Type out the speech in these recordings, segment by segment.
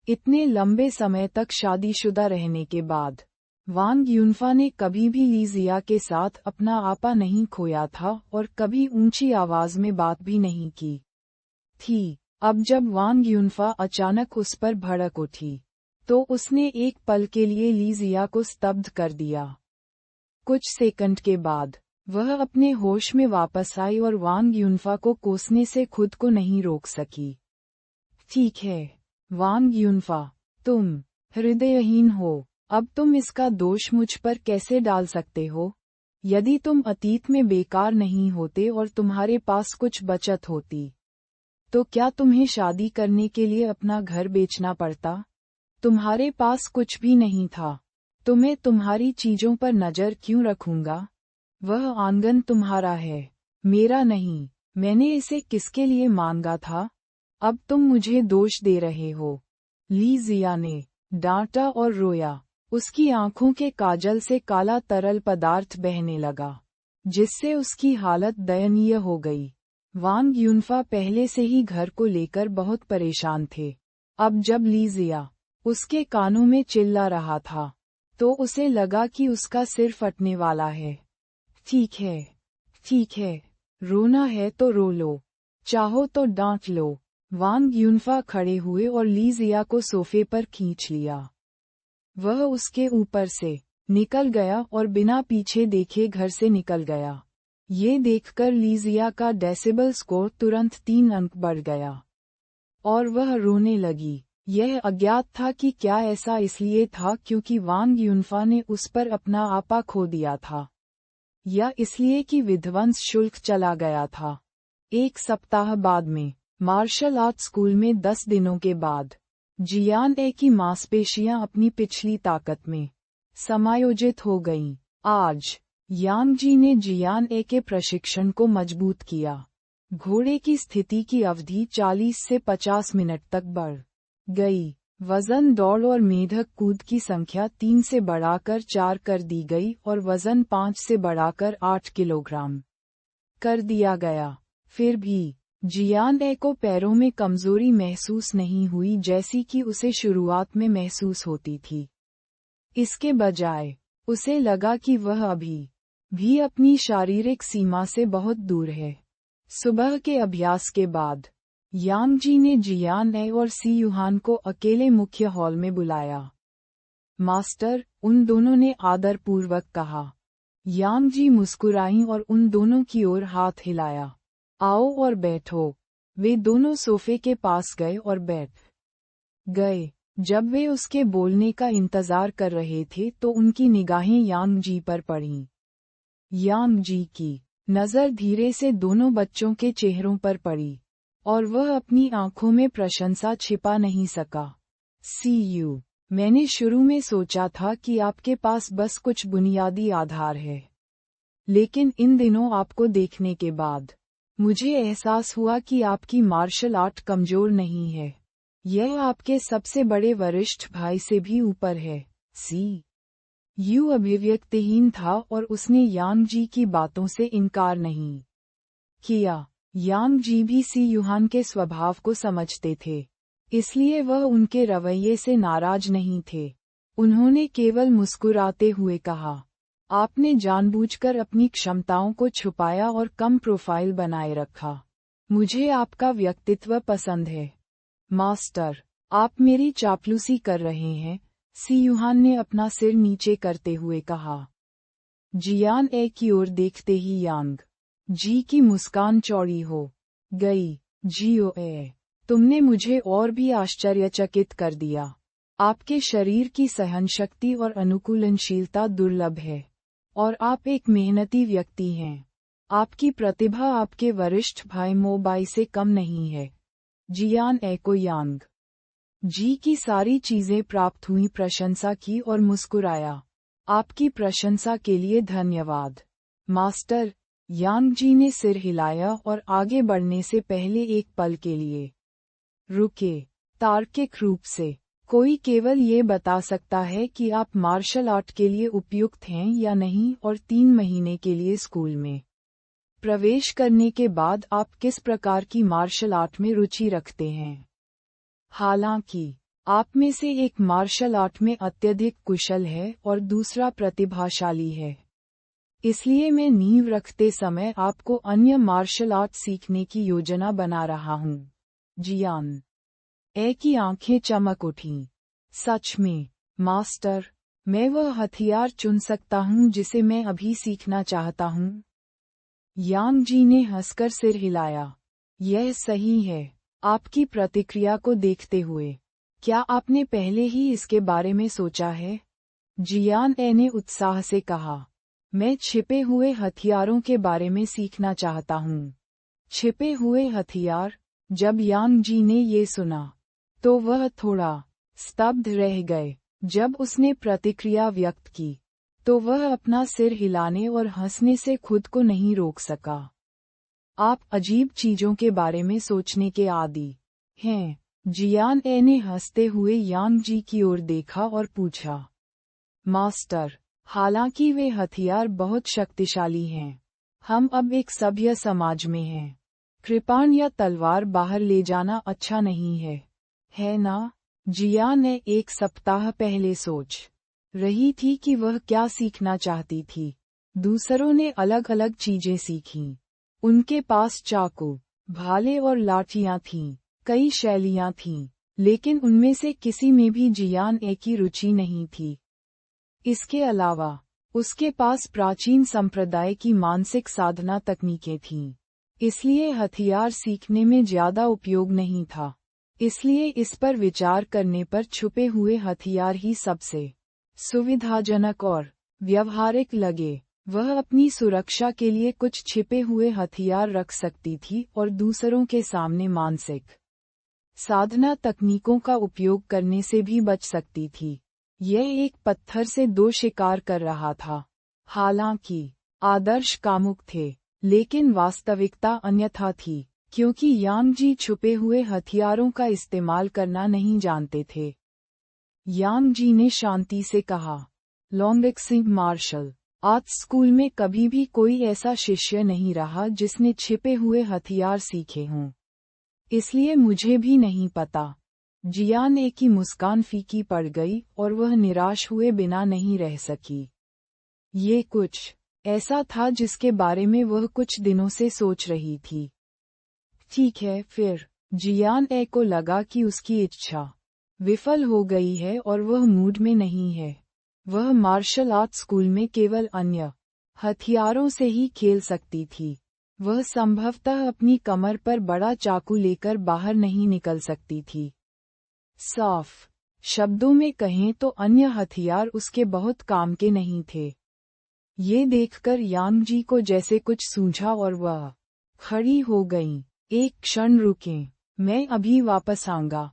इतने लंबे समय तक शादीशुदा रहने के बाद वांग युनफा ने कभी भी ली जिया के साथ अपना आपा नहीं खोया था और कभी ऊंची आवाज में बात भी नहीं की थी। अब जब वांग युनफा अचानक उस पर भड़क उठी, तो उसने एक पल के लिए ली जिया को स्तब्ध कर दिया। कुछ सेकंड के बाद वह अपने होश में वापस आई और वांग युनफा को कोसने से खुद को नहीं रोक सकी। ठीक है, वांग युनफा, तुम हृदयहीन हो। अब तुम इसका दोष मुझ पर कैसे डाल सकते हो? यदि तुम अतीत में बेकार नहीं होते और तुम्हारे पास कुछ बचत होती, तो क्या तुम्हें शादी करने के लिए अपना घर बेचना पड़ता? तुम्हारे पास कुछ भी नहीं था, तो मैं तुम्हारी चीजों पर नजर क्यों रखूंगा? वह आंगन तुम्हारा है, मेरा नहीं। मैंने इसे किसके लिए मांगा था? अब तुम मुझे दोष दे रहे हो। ली जिया ने डांटा और रोया। उसकी आंखों के काजल से काला तरल पदार्थ बहने लगा, जिससे उसकी हालत दयनीय हो गई। वांग युनफा पहले से ही घर को लेकर बहुत परेशान थे। अब जब ली जिया उसके कानों में चिल्ला रहा था, तो उसे लगा कि उसका सिर फटने वाला है। ठीक है, ठीक है, रोना है तो रो लो, चाहो तो डांट लो। वांग युनफा खड़े हुए और ली जिया को सोफे पर खींच लिया। वह उसके ऊपर से निकल गया और बिना पीछे देखे घर से निकल गया। ये देखकर ली जिया का डेसिबल स्कोर तुरंत 3 अंक बढ़ गया और वह रोने लगी। यह अज्ञात था कि क्या ऐसा इसलिए था क्योंकि वांग युनफा ने उस पर अपना आपा खो दिया था, या इसलिए कि विध्वंस शुल्क चला गया था। 1 सप्ताह बाद में मार्शल आर्ट स्कूल में 10 दिनों के बाद जियान ए की मांसपेशियां अपनी पिछली ताकत में समायोजित हो गईं। आज यांग जी ने जियान ए के प्रशिक्षण को मजबूत किया। घोड़े की स्थिति की अवधि 40 से 50 मिनट तक बढ़ गई। वजन दौड़ और मेढक कूद की संख्या 3 से बढ़ाकर 4 कर दी गई और वजन 5 से बढ़ाकर 8 किलोग्राम कर दिया गया। फिर भी जियान ए को पैरों में कमजोरी महसूस नहीं हुई जैसी कि उसे शुरुआत में महसूस होती थी। इसके बजाय उसे लगा कि वह अभी भी अपनी शारीरिक सीमा से बहुत दूर है। सुबह के अभ्यास के बाद यांग जी ने जियान ए और सी युहान को अकेले मुख्य हॉल में बुलाया। मास्टर, उन दोनों ने आदरपूर्वक कहा। यांग जी मुस्कुराईं और उन दोनों की ओर हाथ हिलाया। आओ और बैठो। वे दोनों सोफे के पास गए और बैठ गए। जब वे उसके बोलने का इंतजार कर रहे थे तो उनकी निगाहें यांग जी पर पड़ीं। यांग जी की नजर धीरे से दोनों बच्चों के चेहरों पर पड़ी और वह अपनी आंखों में प्रशंसा छिपा नहीं सका। सीयू, मैंने शुरू में सोचा था कि आपके पास बस कुछ बुनियादी आधार है, लेकिन इन दिनों आपको देखने के बाद मुझे एहसास हुआ कि आपकी मार्शल आर्ट कमजोर नहीं है। यह आपके सबसे बड़े वरिष्ठ भाई से भी ऊपर है। यू अभिव्यक्तिहीन था और उसने यांग जी की बातों से इनकार नहीं किया। यांग जी भी सी युहान के स्वभाव को समझते थे, इसलिए वह उनके रवैये से नाराज नहीं थे। उन्होंने केवल मुस्कुराते हुए कहा, आपने जानबूझकर अपनी क्षमताओं को छुपाया और कम प्रोफाइल बनाए रखा। मुझे आपका व्यक्तित्व पसंद है। मास्टर, आप मेरी चापलूसी कर रहे हैं, सी युहान ने अपना सिर नीचे करते हुए कहा। जियान ए की ओर देखते ही यांग जी की मुस्कान चौड़ी हो गई। जियो ए, तुमने मुझे और भी आश्चर्यचकित कर दिया। आपके शरीर की सहनशक्ति और अनुकूलनशीलता दुर्लभ है, और आप एक मेहनती व्यक्ति हैं। आपकी प्रतिभा आपके वरिष्ठ भाई मोबाई से कम नहीं है। जियान ए को यांग जी की सारी चीजें प्राप्त हुई प्रशंसा की और मुस्कुराया। आपकी प्रशंसा के लिए धन्यवाद मास्टर। यांग जी ने सिर हिलाया और आगे बढ़ने से पहले एक पल के लिए रुके। तार्किक रूप से कोई केवल ये बता सकता है कि आप मार्शल आर्ट के लिए उपयुक्त हैं या नहीं, और 3 महीने के लिए स्कूल में प्रवेश करने के बाद आप किस प्रकार की मार्शल आर्ट में रुचि रखते हैं। हालांकि आप में से एक मार्शल आर्ट में अत्यधिक कुशल है और दूसरा प्रतिभाशाली है। इसलिए मैं नींव रखते समय आपको अन्य मार्शल आर्ट सीखने की योजना बना रहा हूँ। जियान ए की आंखें चमक उठीं। सच में, मास्टर, मैं वह हथियार चुन सकता हूँ जिसे मैं अभी सीखना चाहता हूँ। यांग जी ने हंसकर सिर हिलाया। यह सही है। आपकी प्रतिक्रिया को देखते हुए, क्या आपने पहले ही इसके बारे में सोचा है? जियान ए ने उत्साह से कहा, मैं छिपे हुए हथियारों के बारे में सीखना चाहता हूँ। छिपे हुए हथियार? जब यांग जी ने ये सुना, तो वह थोड़ा स्तब्ध रह गए। जब उसने प्रतिक्रिया व्यक्त की, तो वह अपना सिर हिलाने और हंसने से खुद को नहीं रोक सका। आप अजीब चीजों के बारे में सोचने के आदी हैं। जियान ए ने हंसते हुए यांग जी की ओर देखा और पूछा, मास्टर, हालांकि वे हथियार बहुत शक्तिशाली हैं, हम अब एक सभ्य समाज में हैं। कृपाण या तलवार बाहर ले जाना अच्छा नहीं है ना? जियान ने एक सप्ताह पहले सोच रही थी कि वह क्या सीखना चाहती थी। दूसरों ने अलग अलग चीजें सीखीं। उनके पास चाकू, भाले और लाठियां थीं, कई शैलियां थीं, लेकिन उनमें से किसी में भी जियान ए की रुचि नहीं थी। इसके अलावा, उसके पास प्राचीन संप्रदाय की मानसिक साधना तकनीकें थीं। इसलिए हथियार सीखने में ज्यादा उपयोग नहीं था। इसलिए इस पर विचार करने पर छुपे हुए हथियार ही सबसे सुविधाजनक और व्यवहारिक लगे। वह अपनी सुरक्षा के लिए कुछ छिपे हुए हथियार रख सकती थी और दूसरों के सामने मानसिक साधना तकनीकों का उपयोग करने से भी बच सकती थी। यह एक पत्थर से दो शिकार कर रहा था। हालांकि आदर्श कामुक थे, लेकिन वास्तविकता अन्यथा थी, क्योंकि यांग जी छुपे हुए हथियारों का इस्तेमाल करना नहीं जानते थे। यांग जी ने शांति से कहा, लॉन्गक्सिंग मार्शल आर्ट्स स्कूल में कभी भी कोई ऐसा शिष्य नहीं रहा जिसने छिपे हुए हथियार सीखे हों। इसलिए मुझे भी नहीं पता। जियान ए की मुस्कान फीकी पड़ गई और वह निराश हुए बिना नहीं रह सकी। ये कुछ ऐसा था जिसके बारे में वह कुछ दिनों से सोच रही थी। ठीक है फिर, जियान ए को लगा कि उसकी इच्छा विफल हो गई है और वह मूड में नहीं है। वह मार्शल आर्ट स्कूल में केवल अन्य हथियारों से ही खेल सकती थी। वह संभवतः अपनी कमर पर बड़ा चाकू लेकर बाहर नहीं निकल सकती थी। साफ शब्दों में कहें तो अन्य हथियार उसके बहुत काम के नहीं थे। ये देखकर यांग जी को जैसे कुछ सूझा और वह खड़ी हो गईं। एक क्षण रुकें, मैं अभी वापस आऊंगा।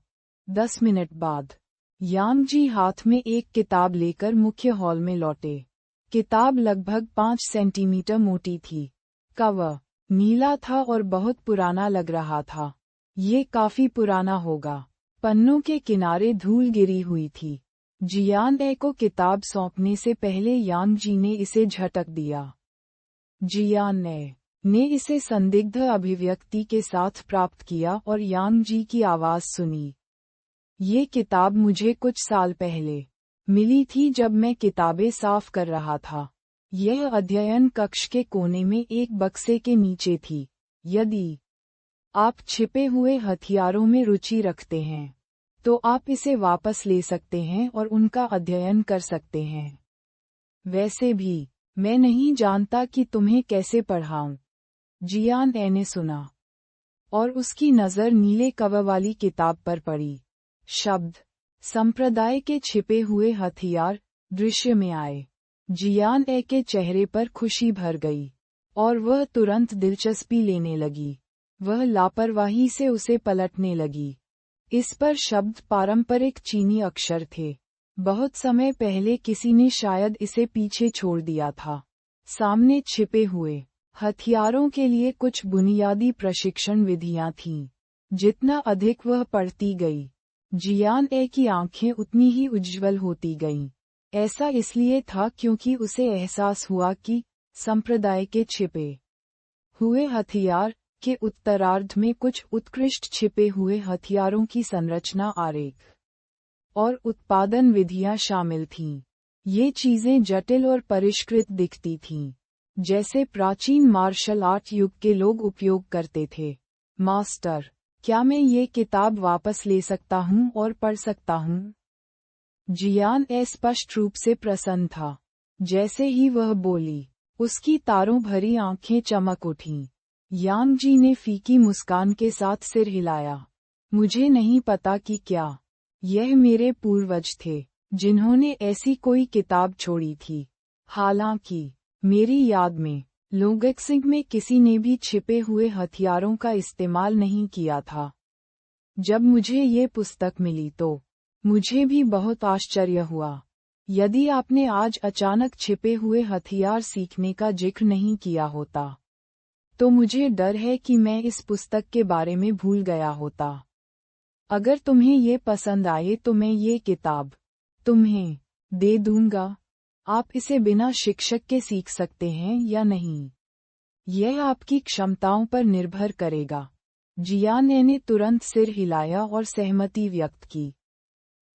10 मिनट बाद यांग जी हाथ में एक किताब लेकर मुख्य हॉल में लौटे। किताब लगभग 5 सेंटीमीटर मोटी थी। कवर नीला था और बहुत पुराना लग रहा था। ये काफी पुराना होगा। पन्नों के किनारे धूल गिरी हुई थी। जियान ए को किताब सौंपने से पहले यांग जी ने इसे झटक दिया। जियान ए ने इसे संदिग्ध अभिव्यक्ति के साथ प्राप्त किया और यांग जी की आवाज सुनी। ये किताब मुझे कुछ साल पहले मिली थी जब मैं किताबें साफ कर रहा था। यह अध्ययन कक्ष के कोने में एक बक्से के नीचे थी। यदि आप छिपे हुए हथियारों में रुचि रखते हैं, तो आप इसे वापस ले सकते हैं और उनका अध्ययन कर सकते हैं। वैसे भी, मैं नहीं जानता कि तुम्हें कैसे पढ़ाऊं। जियान ए ने सुना, और उसकी नज़र नीले कवर वाली किताब पर पड़ी। शब्द संप्रदाय के छिपे हुए हथियार दृश्य में आए। जियान ए के चेहरे पर खुशी भर गई, और वह तुरंत दिलचस्पी लेने लगी। वह लापरवाही से उसे पलटने लगी। इस पर शब्द पारंपरिक चीनी अक्षर थे। बहुत समय पहले किसी ने शायद इसे पीछे छोड़ दिया था। सामने छिपे हुए हथियारों के लिए कुछ बुनियादी प्रशिक्षण विधियां थीं। जितना अधिक वह पढ़ती गई, जियान ए की आंखें उतनी ही उज्ज्वल होती गईं। ऐसा इसलिए था क्योंकि उसे एहसास हुआ कि संप्रदाय के छिपे हुए हथियार के उत्तरार्ध में कुछ उत्कृष्ट छिपे हुए हथियारों की संरचना आरेख और उत्पादन विधियां शामिल थीं। ये चीजें जटिल और परिष्कृत दिखती थीं, जैसे प्राचीन मार्शल आर्ट युग के लोग उपयोग करते थे। मास्टर, क्या मैं ये किताब वापस ले सकता हूँ और पढ़ सकता हूँ? जियान स्पष्ट रूप से प्रसन्न था। जैसे ही वह बोली, उसकी तारों भरी आंखें चमक उठीं। यांग जी ने फीकी मुस्कान के साथ सिर हिलाया। मुझे नहीं पता कि क्या यह मेरे पूर्वज थे जिन्होंने ऐसी कोई किताब छोड़ी थी। हालांकि मेरी याद में लोंगक्सिंग में किसी ने भी छिपे हुए हथियारों का इस्तेमाल नहीं किया था। जब मुझे ये पुस्तक मिली तो मुझे भी बहुत आश्चर्य हुआ। यदि आपने आज अचानक छिपे हुए हथियार सीखने का जिक्र नहीं किया होता, तो मुझे डर है कि मैं इस पुस्तक के बारे में भूल गया होता। अगर तुम्हें ये पसंद आए तो मैं ये किताब तुम्हें दे दूंगा। आप इसे बिना शिक्षक के सीख सकते हैं या नहीं, यह आपकी क्षमताओं पर निर्भर करेगा। जियान ने तुरंत सिर हिलाया और सहमति व्यक्त की।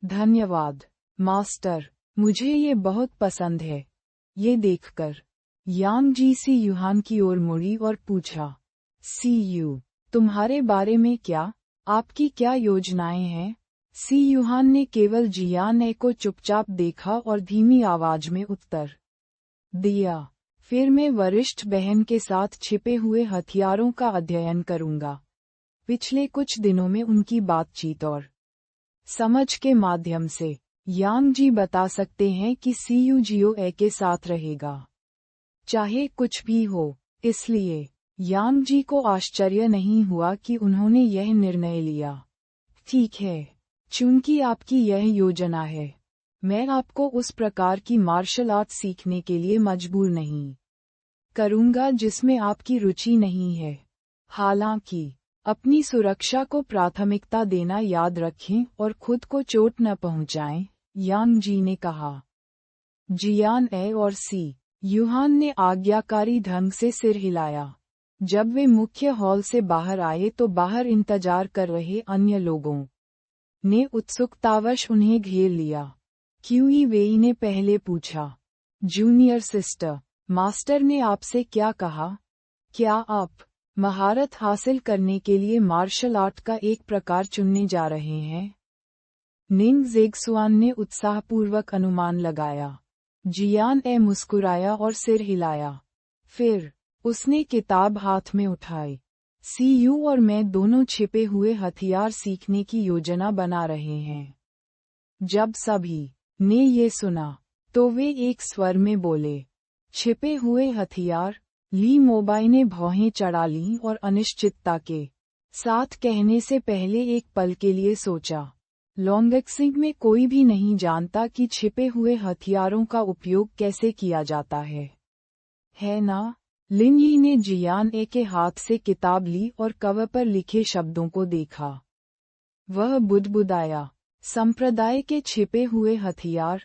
धन्यवाद, मास्टर, मुझे ये बहुत पसंद है। ये देखकर यांग जी सी युहान की ओर मुड़ी और पूछा, सी यू, तुम्हारे बारे में क्या? आपकी क्या योजनाएं हैं? सी युहान ने केवल जियान को चुपचाप देखा और धीमी आवाज में उत्तर दिया, फिर मैं वरिष्ठ बहन के साथ छिपे हुए हथियारों का अध्ययन करूंगा। पिछले कुछ दिनों में उनकी बातचीत और समझ के माध्यम से यांग जी बता सकते हैं कि सीयू जियो के साथ रहेगा, चाहे कुछ भी हो। इसलिए यांग जी को आश्चर्य नहीं हुआ कि उन्होंने यह निर्णय लिया। ठीक है, चूंकि आपकी यह योजना है, मैं आपको उस प्रकार की मार्शल आर्ट सीखने के लिए मजबूर नहीं करूंगा जिसमें आपकी रुचि नहीं है। हालांकि अपनी सुरक्षा को प्राथमिकता देना याद रखें और खुद को चोट न पहुंचाएं, यांग जी ने कहा। जियान और सी युहान ने आज्ञाकारी ढंग से सिर हिलाया। जब वे मुख्य हॉल से बाहर आए तो बाहर इंतजार कर रहे अन्य लोगों ने उत्सुकतावश उन्हें घेर लिया। क्यूई वेई ने पहले पूछा, जूनियर सिस्टर, मास्टर ने आपसे क्या कहा? क्या आप महारत हासिल करने के लिए मार्शल आर्ट का एक प्रकार चुनने जा रहे हैं? निंग जेगसुआन ने उत्साहपूर्वक अनुमान लगाया। जियान मुस्कुराया और सिर हिलाया। फिर उसने किताब हाथ में उठाई। सीयू और मैं दोनों छिपे हुए हथियार सीखने की योजना बना रहे हैं। जब सभी ने ये सुना, तो वे एक स्वर में बोले, छिपे हुए हथियार? ली मोबाई ने भौहें चढ़ा लीं और अनिश्चितता के साथ कहने से पहले एक पल के लिए सोचा। लोंगक्सिंग में कोई भी नहीं जानता कि छिपे हुए हथियारों का उपयोग कैसे किया जाता है ना? लिन यी ने जियान के हाथ से किताब ली और कवर पर लिखे शब्दों को देखा। वह बुदबुदाया, संप्रदाय के छिपे हुए हथियार।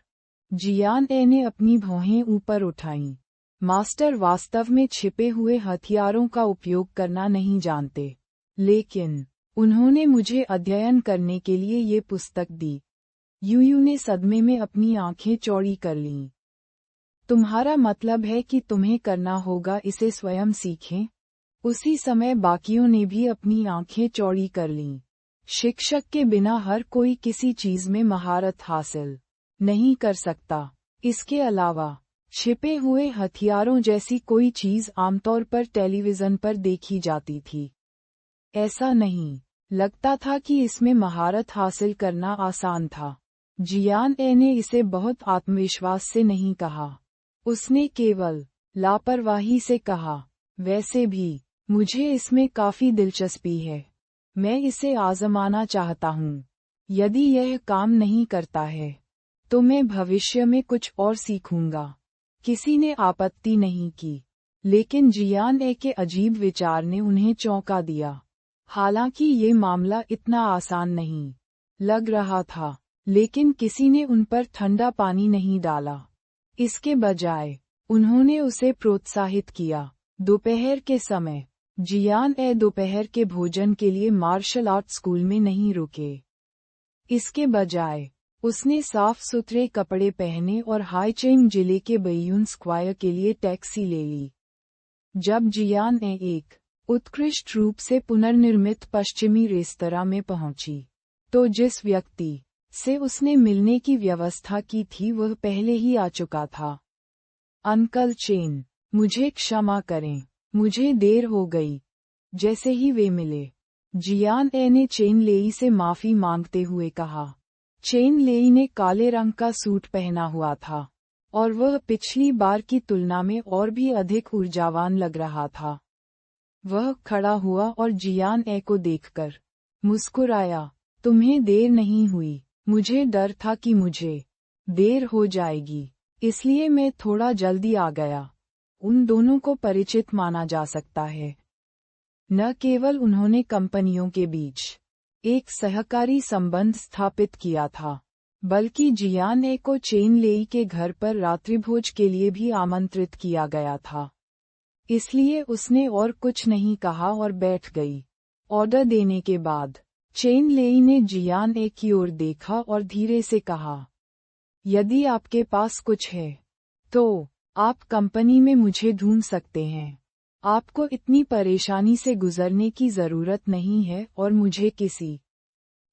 जियान ने अपनी भौहें ऊपर उठाईं। मास्टर वास्तव में छिपे हुए हथियारों का उपयोग करना नहीं जानते, लेकिन उन्होंने मुझे अध्ययन करने के लिए ये पुस्तक दी। यूयू ने सदमे में अपनी आंखें चौड़ी कर लीं। तुम्हारा मतलब है कि तुम्हें करना होगा इसे स्वयं सीखें? उसी समय बाकियों ने भी अपनी आंखें चौड़ी कर लीं। शिक्षक के बिना हर कोई किसी चीज में महारत हासिल नहीं कर सकता। इसके अलावा छिपे हुए हथियारों जैसी कोई चीज आमतौर पर टेलीविजन पर देखी जाती थी। ऐसा नहीं लगता था कि इसमें महारत हासिल करना आसान था। जियान ने इसे बहुत आत्मविश्वास से नहीं कहा। उसने केवल लापरवाही से कहा, वैसे भी मुझे इसमें काफी दिलचस्पी है। मैं इसे आजमाना चाहता हूँ। यदि यह काम नहीं करता है, तो मैं भविष्य में कुछ और सीखूंगा। किसी ने आपत्ति नहीं की, लेकिन जियान के अजीब विचार ने उन्हें चौंका दिया। हालांकि ये मामला इतना आसान नहीं लग रहा था, लेकिन किसी ने उन पर ठंडा पानी नहीं डाला। इसके बजाय उन्होंने उसे प्रोत्साहित किया। दोपहर के समय जियान दोपहर के भोजन के लिए मार्शल आर्ट स्कूल में नहीं रुके। इसके बजाय उसने साफ सुथरे कपड़े पहने और हाईचेंग जिले के बयून स्क्वायर के लिए टैक्सी ले ली। जब जियान ने एक उत्कृष्ट रूप से पुनर्निर्मित पश्चिमी रेस्तरां में पहुंची, तो जिस व्यक्ति से उसने मिलने की व्यवस्था की थी वह पहले ही आ चुका था। अंकल चेन, मुझे क्षमा करें, मुझे देर हो गई। जैसे ही वे मिले, जियान ने चेन लेई से माफी मांगते हुए कहा। चेन लेई ने काले रंग का सूट पहना हुआ था और वह पिछली बार की तुलना में और भी अधिक ऊर्जावान लग रहा था। वह खड़ा हुआ और जियान को देखकर मुस्कुराया। तुम्हें देर नहीं हुई, मुझे डर था कि मुझे देर हो जाएगी, इसलिए मैं थोड़ा जल्दी आ गया। उन दोनों को परिचित माना जा सकता है। न केवल उन्होंने कंपनियों के बीच एक सहकारी संबंध स्थापित किया था, बल्कि जियान को चेन लेई के घर पर रात्रिभोज के लिए भी आमंत्रित किया गया था। इसलिए उसने और कुछ नहीं कहा और बैठ गई। ऑर्डर देने के बाद चेन लेई ने जियान की ओर देखा और धीरे से कहा, यदि आपके पास कुछ है, तो आप कंपनी में मुझे ढूंढ सकते हैं। आपको इतनी परेशानी से गुजरने की जरूरत नहीं है और मुझे किसी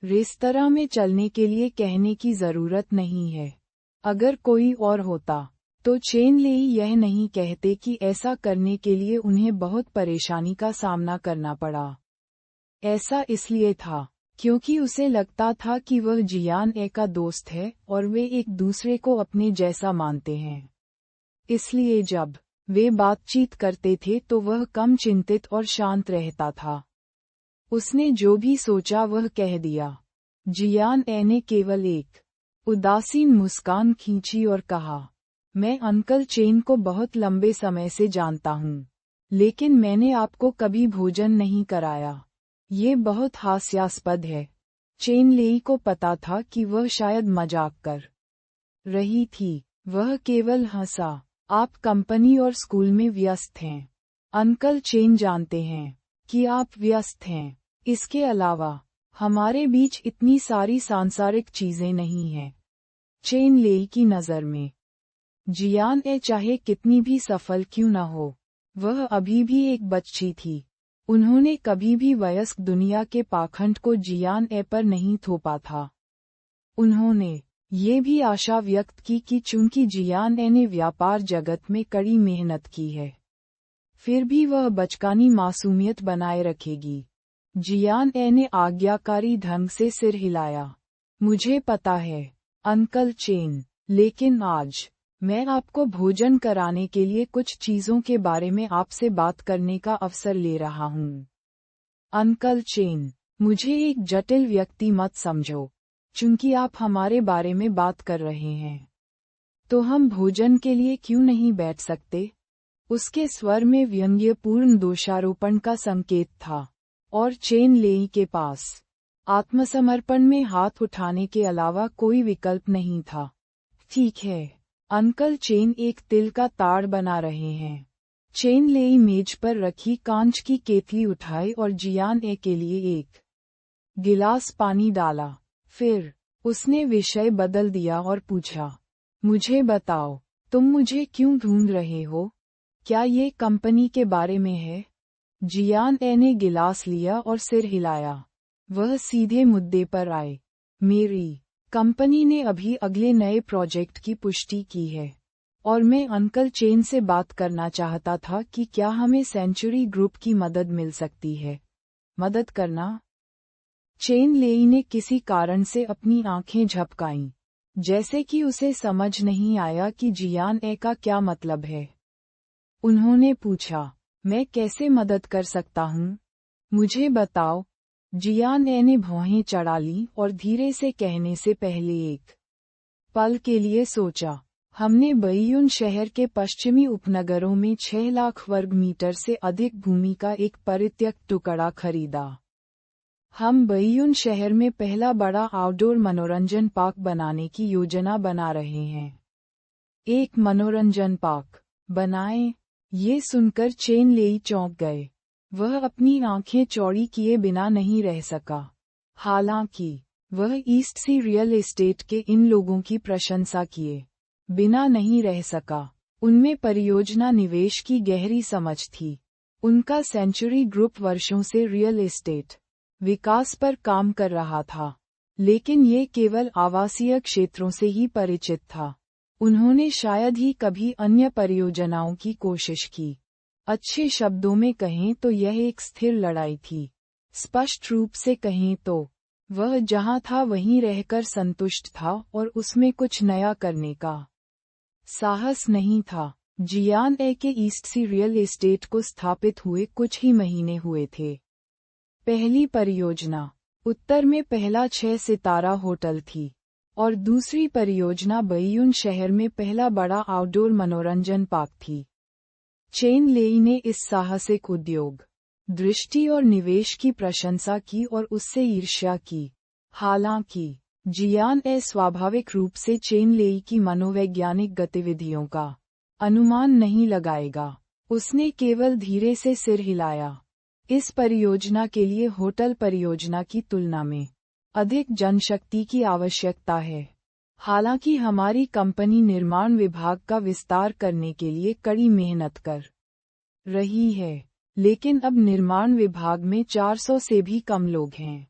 रेस्तरां में चलने के लिए कहने की जरूरत नहीं है। अगर कोई और होता, तो चेन लेई यह नहीं कहते कि ऐसा करने के लिए उन्हें बहुत परेशानी का सामना करना पड़ा। ऐसा इसलिए था क्योंकि उसे लगता था कि वह जियान का दोस्त है और वे एक दूसरे को अपने जैसा मानते हैं। इसलिए जब वे बातचीत करते थे तो वह कम चिंतित और शांत रहता था। उसने जो भी सोचा वह कह दिया। जियान ने केवल एक उदासीन मुस्कान खींची और कहा, मैं अंकल चेन को बहुत लंबे समय से जानता हूँ, लेकिन मैंने आपको कभी भोजन नहीं कराया। ये बहुत हास्यास्पद है। चेन लेई को पता था कि वह शायद मजाक कर रही थी। वह केवल हंसा। आप कंपनी और स्कूल में व्यस्त हैं। अंकल चेन जानते हैं कि आप व्यस्त हैं। इसके अलावा हमारे बीच इतनी सारी सांसारिक चीजें नहीं हैं। चेन लेई की नजर में जियान चाहे कितनी भी सफल क्यों न हो, वह अभी भी एक बच्ची थी। उन्होंने कभी भी वयस्क दुनिया के पाखंड को जियान पर नहीं थोपा था। उन्होंने ये भी आशा व्यक्त की कि चूंकि जियान ने व्यापार जगत में कड़ी मेहनत की है, फिर भी वह बचकानी मासूमियत बनाए रखेगी। जियान ने आज्ञाकारी ढंग से सिर हिलाया। मुझे पता है, अंकल चेन, लेकिन आज मैं आपको भोजन कराने के लिए कुछ चीजों के बारे में आपसे बात करने का अवसर ले रहा हूँ। अंकल चेन, मुझे एक जटिल व्यक्ति मत समझो। चूंकि आप हमारे बारे में बात कर रहे हैं, तो हम भोजन के लिए क्यों नहीं बैठ सकते? उसके स्वर में व्यंग्यपूर्ण दोषारोपण का संकेत था, और चेन लेई के पास आत्मसमर्पण में हाथ उठाने के अलावा कोई विकल्प नहीं था। ठीक है, अंकल चेन एक तिल का ताड़ बना रहे हैं। चेन लेई मेज पर रखी कांच की केतली उठाई और जियान के लिए एक गिलास पानी डाला। फिर उसने विषय बदल दिया और पूछा, मुझे बताओ, तुम मुझे क्यों ढूंढ रहे हो? क्या ये कंपनी के बारे में है? जियान ने गिलास लिया और सिर हिलाया। वह सीधे मुद्दे पर आए। मेरी कंपनी ने अभी अगले नए प्रोजेक्ट की पुष्टि की है, और मैं अंकल चेन से बात करना चाहता था कि क्या हमें सेंचुरी ग्रुप की मदद मिल सकती है। मदद करना? चेन लेई ने किसी कारण से अपनी आंखें झपकाईं, जैसे कि उसे समझ नहीं आया कि जियान का क्या मतलब है। उन्होंने पूछा, मैं कैसे मदद कर सकता हूँ? मुझे बताओ। जियान ने भौहें चढ़ा ली और धीरे से कहने से पहले एक पल के लिए सोचा। हमने बयून शहर के पश्चिमी उपनगरों में 6 लाख वर्ग मीटर से अधिक भूमि का एक परित्यक्त टुकड़ा खरीदा। हम बयून शहर में पहला बड़ा आउटडोर मनोरंजन पार्क बनाने की योजना बना रहे हैं। एक मनोरंजन पार्क बनाएं? ये सुनकर चेन लेई चौंक गए। वह अपनी आंखें चौड़ी किए बिना नहीं रह सका। हालांकि वह ईस्ट सी रियल एस्टेट के इन लोगों की प्रशंसा किए बिना नहीं रह सका। उनमें परियोजना निवेश की गहरी समझ थी। उनका सेंचुरी ग्रुप वर्षों से रियल एस्टेट विकास पर काम कर रहा था, लेकिन ये केवल आवासीय क्षेत्रों से ही परिचित था। उन्होंने शायद ही कभी अन्य परियोजनाओं की कोशिश की। अच्छे शब्दों में कहें तो यह एक स्थिर लड़ाई थी। स्पष्ट रूप से कहें तो वह जहां था वहीं रहकर संतुष्ट था और उसमें कुछ नया करने का साहस नहीं था। जियान ए के ईस्ट सी रियल एस्टेट को स्थापित हुए कुछ ही महीने हुए थे। पहली परियोजना उत्तर में पहला 6 सितारा होटल थी और दूसरी परियोजना बइयुन शहर में पहला बड़ा आउटडोर मनोरंजन पार्क थी। चेन लेई ने इस साहसिक उद्योग दृष्टि और निवेश की प्रशंसा की और उससे ईर्ष्या की। हालांकि जियान ए स्वाभाविक रूप से चेन लेई की मनोवैज्ञानिक गतिविधियों का अनुमान नहीं लगाएगा। उसने केवल धीरे से सिर हिलाया। इस परियोजना के लिए होटल परियोजना की तुलना में अधिक जनशक्ति की आवश्यकता है। हालांकि हमारी कंपनी निर्माण विभाग का विस्तार करने के लिए कड़ी मेहनत कर रही है, लेकिन अब निर्माण विभाग में 400 से भी कम लोग हैं।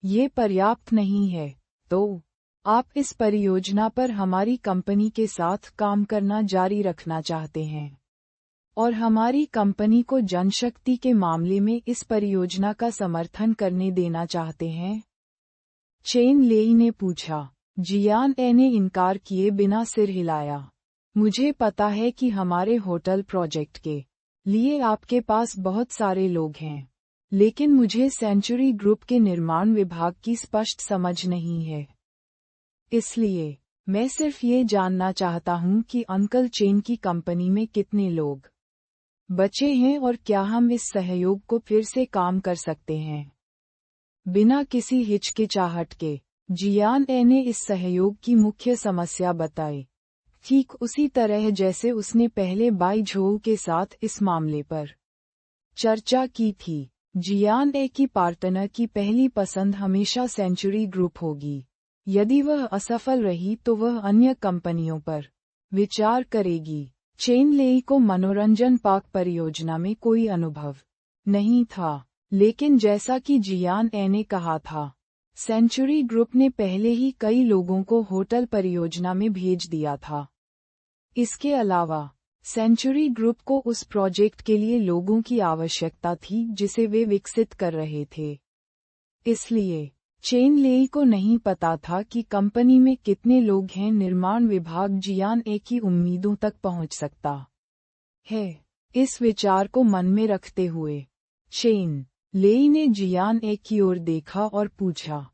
ये पर्याप्त नहीं है, तो आप इस परियोजना पर हमारी कंपनी के साथ काम करना जारी रखना चाहते हैं और हमारी कंपनी को जनशक्ति के मामले में इस परियोजना का समर्थन करने देना चाहते हैं? चेन लेई ने पूछा। जियान ए ने इनकार किए बिना सिर हिलाया। मुझे पता है कि हमारे होटल प्रोजेक्ट के लिए आपके पास बहुत सारे लोग हैं, लेकिन मुझे सेंचुरी ग्रुप के निर्माण विभाग की स्पष्ट समझ नहीं है। इसलिए मैं सिर्फ ये जानना चाहता हूँ कि अंकल चेन की कंपनी में कितने लोग बचे हैं और क्या हम इस सहयोग को फिर से काम कर सकते हैं। बिना किसी हिचकिचाहट के जियान ए ने इस सहयोग की मुख्य समस्या बताई, ठीक उसी तरह जैसे उसने पहले बाई झोउ के साथ इस मामले पर चर्चा की थी। जियान ए की पार्टनर की पहली पसंद हमेशा सेंचुरी ग्रुप होगी। यदि वह असफल रही तो वह अन्य कंपनियों पर विचार करेगी। चेन लेई को मनोरंजन पार्क परियोजना में कोई अनुभव नहीं था, लेकिन जैसा कि जियान ए ने कहा था, सेंचुरी ग्रुप ने पहले ही कई लोगों को होटल परियोजना में भेज दिया था। इसके अलावा सेंचुरी ग्रुप को उस प्रोजेक्ट के लिए लोगों की आवश्यकता थी जिसे वे विकसित कर रहे थे। इसलिए चेन लेई को नहीं पता था कि कंपनी में कितने लोग हैं। निर्माण विभाग जियान ए की उम्मीदों तक पहुंच सकता है। इस विचार को मन में रखते हुए चेन लेई ने जियान ए की ओर देखा और पूछा,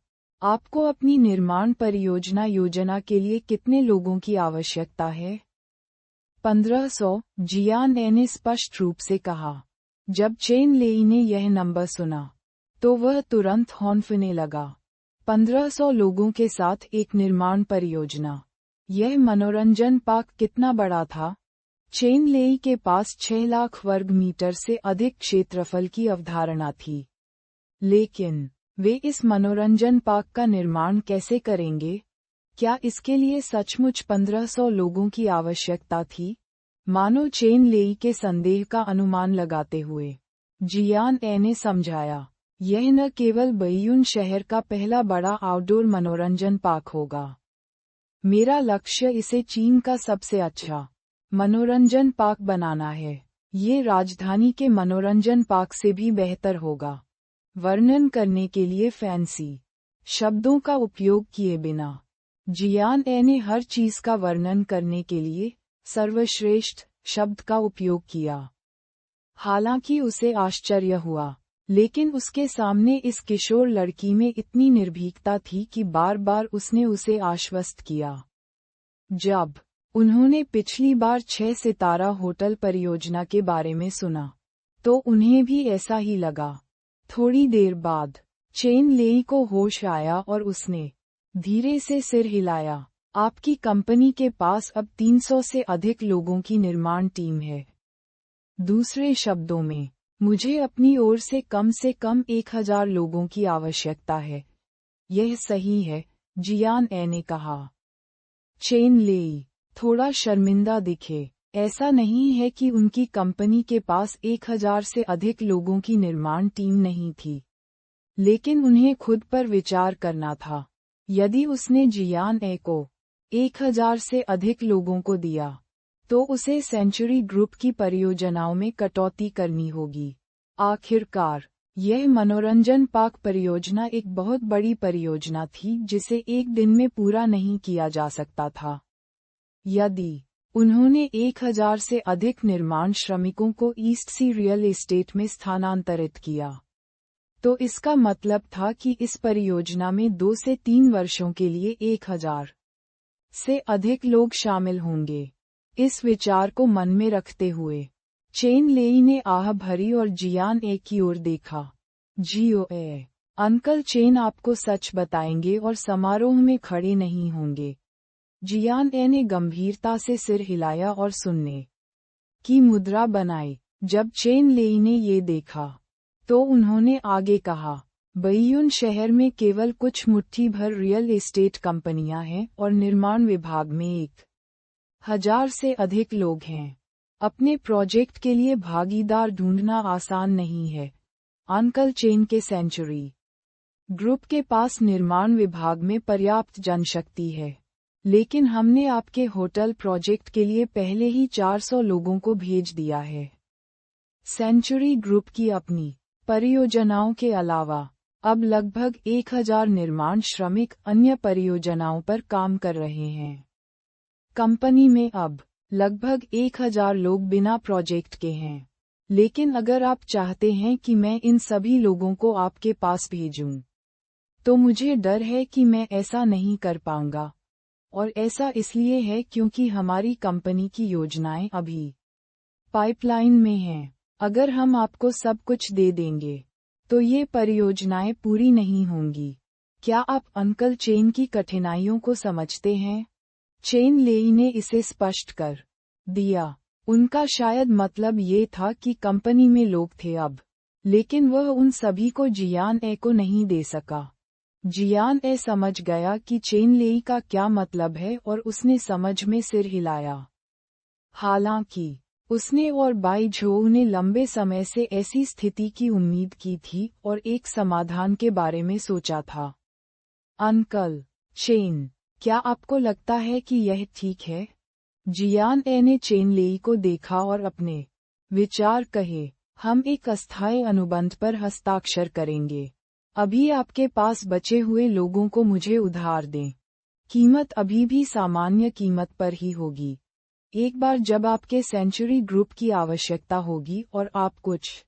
आपको अपनी निर्माण परियोजना योजना के लिए कितने लोगों की आवश्यकता है? 1500, जियान ए ने स्पष्ट रूप से कहा। जब चेन लेई ने यह नंबर सुना, तो वह तुरंत हौंफने लगा। 1500 लोगों के साथ एक निर्माण परियोजना। यह मनोरंजन पार्क कितना बड़ा था? चेन लेई के पास 6 लाख वर्ग मीटर से अधिक क्षेत्रफल की अवधारणा थी। लेकिन वे इस मनोरंजन पार्क का निर्माण कैसे करेंगे? क्या इसके लिए सचमुच 1500 लोगों की आवश्यकता थी? मानो चेन लेई के संदेह का अनुमान लगाते हुए जियान ए ने समझाया, यह न केवल बइयुन शहर का पहला बड़ा आउटडोर मनोरंजन पार्क होगा। मेरा लक्ष्य इसे चीन का सबसे अच्छा मनोरंजन पार्क बनाना है। ये राजधानी के मनोरंजन पार्क से भी बेहतर होगा। वर्णन करने के लिए फैंसी शब्दों का उपयोग किए बिना जियान ए ने हर चीज का वर्णन करने के लिए सर्वश्रेष्ठ शब्द का उपयोग किया। हालांकि उसे आश्चर्य हुआ, लेकिन उसके सामने इस किशोर लड़की में इतनी निर्भीकता थी कि बार बार उसने उसे आश्वस्त किया। जब उन्होंने पिछली बार 6 सितारा होटल परियोजना के बारे में सुना, तो उन्हें भी ऐसा ही लगा। थोड़ी देर बाद चेन लेई को होश आया और उसने धीरे से सिर हिलाया। आपकी कंपनी के पास अब 300 से अधिक लोगों की निर्माण टीम है। दूसरे शब्दों में, मुझे अपनी ओर से कम 1000 लोगों की आवश्यकता है। यह सही है, जियान ए ने कहा। चेन लेई थोड़ा शर्मिंदा दिखे। ऐसा नहीं है कि उनकी कंपनी के पास 1000 से अधिक लोगों की निर्माण टीम नहीं थी, लेकिन उन्हें खुद पर विचार करना था। यदि उसने जियान ए को 1000 से अधिक लोगों को दिया, तो उसे सेंचुरी ग्रुप की परियोजनाओं में कटौती करनी होगी। आखिरकार, यह मनोरंजन पार्क परियोजना एक बहुत बड़ी परियोजना थी जिसे एक दिन में पूरा नहीं किया जा सकता था। यदि उन्होंने 1000 से अधिक निर्माण श्रमिकों को ईस्ट सी रियल एस्टेट में स्थानांतरित किया, तो इसका मतलब था कि इस परियोजना में 2 से 3 वर्षों के लिए 1000 से अधिक लोग शामिल होंगे। इस विचार को मन में रखते हुए चेन लेई ने आह भरी और जियान ए की ओर देखा। जियो ए, अंकल चेन आपको सच बताएंगे और समारोह में खड़े नहीं होंगे। जियान ए ने गंभीरता से सिर हिलाया और सुनने की मुद्रा बनाई। जब चेन लेई ने ये देखा, तो उन्होंने आगे कहा, बैयून शहर में केवल कुछ मुट्ठी भर रियल एस्टेट कंपनियां हैं और निर्माण विभाग में 1000 से अधिक लोग हैं। अपने प्रोजेक्ट के लिए भागीदार ढूंढना आसान नहीं है। अंकल चेन के सेंचुरी ग्रुप के पास निर्माण विभाग में पर्याप्त जनशक्ति है, लेकिन हमने आपके होटल प्रोजेक्ट के लिए पहले ही 400 लोगों को भेज दिया है। सेंचुरी ग्रुप की अपनी परियोजनाओं के अलावा अब लगभग 1000 निर्माण श्रमिक अन्य परियोजनाओं पर काम कर रहे हैं। कंपनी में अब लगभग 1000 लोग बिना प्रोजेक्ट के हैं, लेकिन अगर आप चाहते हैं कि मैं इन सभी लोगों को आपके पास भेजूं, तो मुझे डर है कि मैं ऐसा नहीं कर पाऊंगा। और ऐसा इसलिए है क्योंकि हमारी कंपनी की योजनाएं अभी पाइपलाइन में हैं। अगर हम आपको सब कुछ दे देंगे, तो ये परियोजनाएं पूरी नहीं होंगी। क्या आप अंकल चेन की कठिनाइयों को समझते हैं? चेन लेई ने इसे स्पष्ट कर दिया। उनका शायद मतलब ये था कि कंपनी में लोग थे अब, लेकिन वह उन सभी को जियान ए को नहीं दे सका। जियान ए समझ गया कि चेन लेई का क्या मतलब है और उसने समझ में सिर हिलाया। हालांकि उसने और बाई झोउ ने लंबे समय से ऐसी स्थिति की उम्मीद की थी और एक समाधान के बारे में सोचा था। अंकल चेन, क्या आपको लगता है कि यह ठीक है? जियान ए ने चेन लेई को देखा और अपने विचार कहे। हम एक अस्थायी अनुबंध पर हस्ताक्षर करेंगे। अभी आपके पास बचे हुए लोगों को मुझे उधार दें। कीमत अभी भी सामान्य कीमत पर ही होगी। एक बार जब आपके सेंचुरी ग्रुप की आवश्यकता होगी और आप कुछ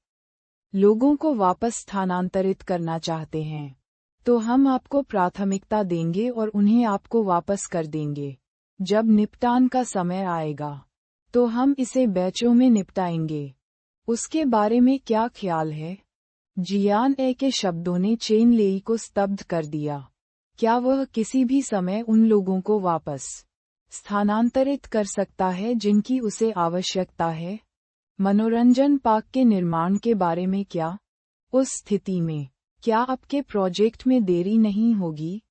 लोगों को वापस स्थानांतरित करना चाहते हैं, तो हम आपको प्राथमिकता देंगे और उन्हें आपको वापस कर देंगे। जब निपटान का समय आएगा, तो हम इसे बैचों में निपटाएंगे। उसके बारे में क्या ख्याल है? जियान ए के शब्दों ने चेन लेई को स्तब्ध कर दिया। क्या वह किसी भी समय उन लोगों को वापस स्थानांतरित कर सकता है जिनकी उसे आवश्यकता है? मनोरंजन पार्क के निर्माण के बारे में क्या? उस स्थिति में क्या आपके प्रोजेक्ट में देरी नहीं होगी?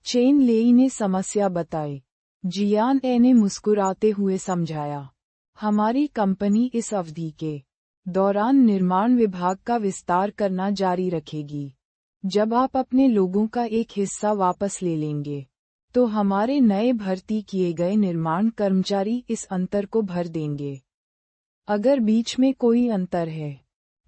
चेन लेई ने समस्या बताई। जियान ए ने मुस्कुराते हुए समझाया, हमारी कंपनी इस अवधि के दौरान निर्माण विभाग का विस्तार करना जारी रखेगी। जब आप अपने लोगों का एक हिस्सा वापस ले लेंगे, तो हमारे नए भर्ती किए गए निर्माण कर्मचारी इस अंतर को भर देंगे। अगर बीच में कोई अंतर है,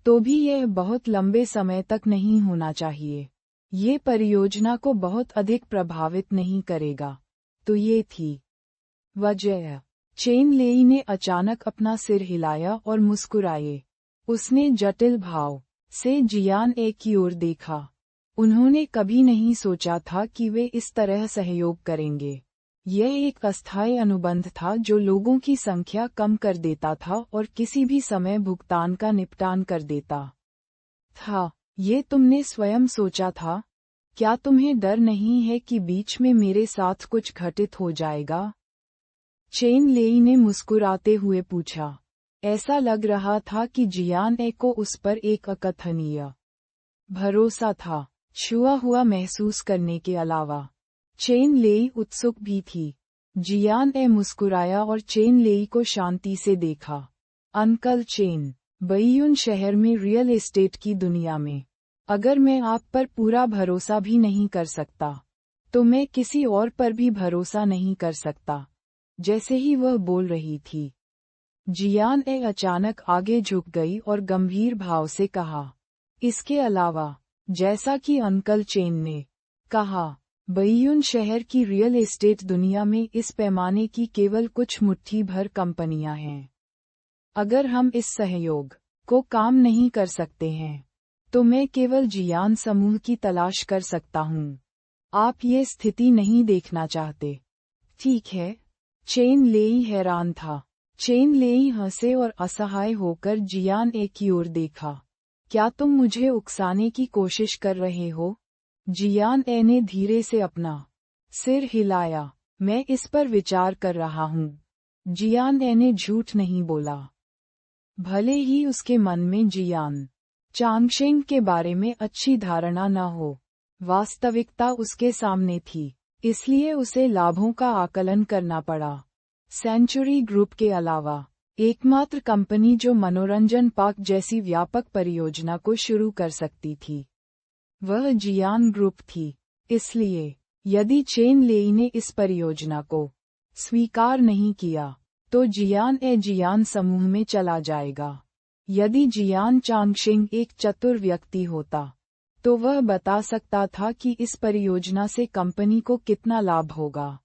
तो भी यह बहुत लंबे समय तक नहीं होना चाहिए। ये परियोजना को बहुत अधिक प्रभावित नहीं करेगा। तो ये थी वजह। चेन लेई ने अचानक अपना सिर हिलाया और मुस्कुराए। उसने जटिल भाव से जियान ए की ओर देखा। उन्होंने कभी नहीं सोचा था कि वे इस तरह सहयोग करेंगे। यह एक अस्थायी अनुबंध था जो लोगों की संख्या कम कर देता था और किसी भी समय भुगतान का निपटान कर देता था। ये तुमने स्वयं सोचा था? क्या तुम्हें डर नहीं है कि बीच में मेरे साथ कुछ घटित हो जाएगा? चेन लेई ने मुस्कुराते हुए पूछा। ऐसा लग रहा था कि जियान ए को उस पर एक अकथनीय भरोसा था। छुआ हुआ महसूस करने के अलावा चेन लेई उत्सुक भी थी। जियान ए मुस्कुराया और चेन लेई को शांति से देखा। अंकल चेन, बइयुन शहर में रियल एस्टेट की दुनिया में अगर मैं आप पर पूरा भरोसा भी नहीं कर सकता, तो मैं किसी और पर भी भरोसा नहीं कर सकता। जैसे ही वह बोल रही थी, जियान ए अचानक आगे झुक गई और गंभीर भाव से कहा, इसके अलावा, जैसा कि अंकल चेन ने कहा, बइयुन शहर की रियल एस्टेट दुनिया में इस पैमाने की केवल कुछ मुट्ठी भर कंपनियां हैं। अगर हम इस सहयोग को काम नहीं कर सकते हैं, तो मैं केवल जियान समूह की तलाश कर सकता हूँ। आप ये स्थिति नहीं देखना चाहते, ठीक है? चेन लेई हैरान था। चेन लेई हंसे और असहाय होकर जियान ए की ओर देखा। क्या तुम मुझे उकसाने की कोशिश कर रहे हो? जियान ए ने धीरे से अपना सिर हिलाया। मैं इस पर विचार कर रहा हूँ। जियान ए ने झूठ नहीं बोला। भले ही उसके मन में जियान चांगशेंग के बारे में अच्छी धारणा न हो, वास्तविकता उसके सामने थी, इसलिए उसे लाभों का आकलन करना पड़ा। सेंचुरी ग्रुप के अलावा एकमात्र कंपनी जो मनोरंजन पार्क जैसी व्यापक परियोजना को शुरू कर सकती थी, वह जियान ग्रुप थी। इसलिए यदि चेन लेई ने इस परियोजना को स्वीकार नहीं किया, तो जियान समूह में चला जाएगा। यदि जियान चांगशेंग एक चतुर व्यक्ति होता, तो वह बता सकता था कि इस परियोजना से कंपनी को कितना लाभ होगा।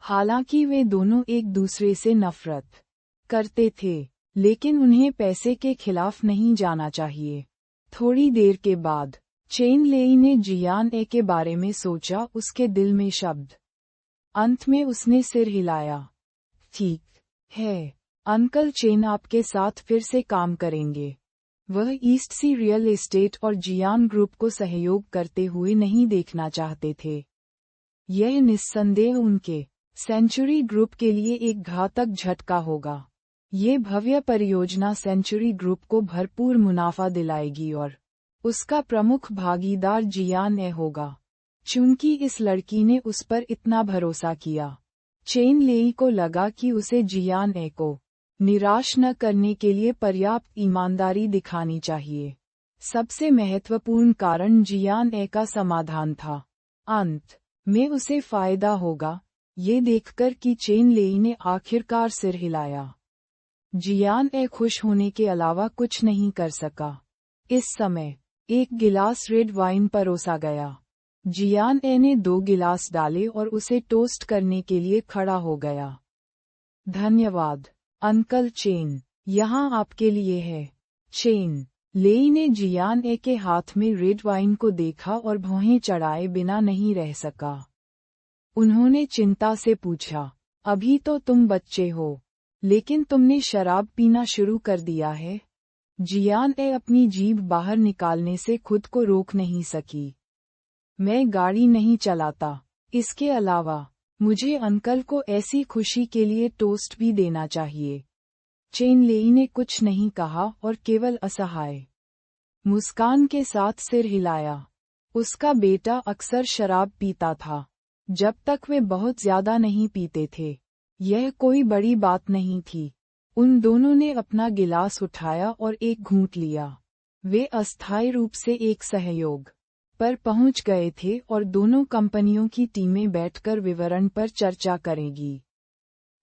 हालांकि वे दोनों एक दूसरे से नफरत करते थे, लेकिन उन्हें पैसे के खिलाफ नहीं जाना चाहिए। थोड़ी देर के बाद चेन लेई ने जियान ए के बारे में सोचा, उसके दिल में शब्द। अंत में उसने सिर हिलाया। ठीक है, अंकल चेन आपके साथ फिर से काम करेंगे। वह ईस्ट सी रियल एस्टेट और जियान ग्रुप को सहयोग करते हुए नहीं देखना चाहते थे। यह निस्संदेह उनके सेंचुरी ग्रुप के लिए एक घातक झटका होगा। ये भव्य परियोजना सेंचुरी ग्रुप को भरपूर मुनाफा दिलाएगी और उसका प्रमुख भागीदार जियान ए होगा। चूंकि इस लड़की ने उस पर इतना भरोसा किया, चेन लेई को लगा कि उसे जियान ए को निराश न करने के लिए पर्याप्त ईमानदारी दिखानी चाहिए। सबसे महत्वपूर्ण कारण जियान ए का समाधान था। अंत में उसे फायदा होगा, ये देखकर कि चेन लेई ने आखिरकार सिर हिलाया। जियान ए खुश होने के अलावा कुछ नहीं कर सका। इस समय एक गिलास रेड वाइन परोसा गया। जियान ए ने 2 गिलास डाले और उसे टोस्ट करने के लिए खड़ा हो गया। धन्यवाद, अंकल चेन, यहाँ आपके लिए है। चेन लेई ने जियान ए के हाथ में रेड वाइन को देखा और भौहें चढ़ाए बिना नहीं रह सका। उन्होंने चिंता से पूछा, अभी तो तुम बच्चे हो, लेकिन तुमने शराब पीना शुरू कर दिया है? जियान ए अपनी जीभ बाहर निकालने से खुद को रोक नहीं सकी। मैं गाड़ी नहीं चलाता। इसके अलावा मुझे अंकल को ऐसी खुशी के लिए टोस्ट भी देना चाहिए। चेन लेई ने कुछ नहीं कहा और केवल असहाय मुस्कान के साथ सिर हिलाया। उसका बेटा अक्सर शराब पीता था, जब तक वे बहुत ज्यादा नहीं पीते थे। यह कोई बड़ी बात नहीं थी। उन दोनों ने अपना गिलास उठाया और एक घूंट लिया। वे अस्थायी रूप से एक सहयोग पर पहुंच गए थे और दोनों कंपनियों की टीमें बैठकर विवरण पर चर्चा करेंगी।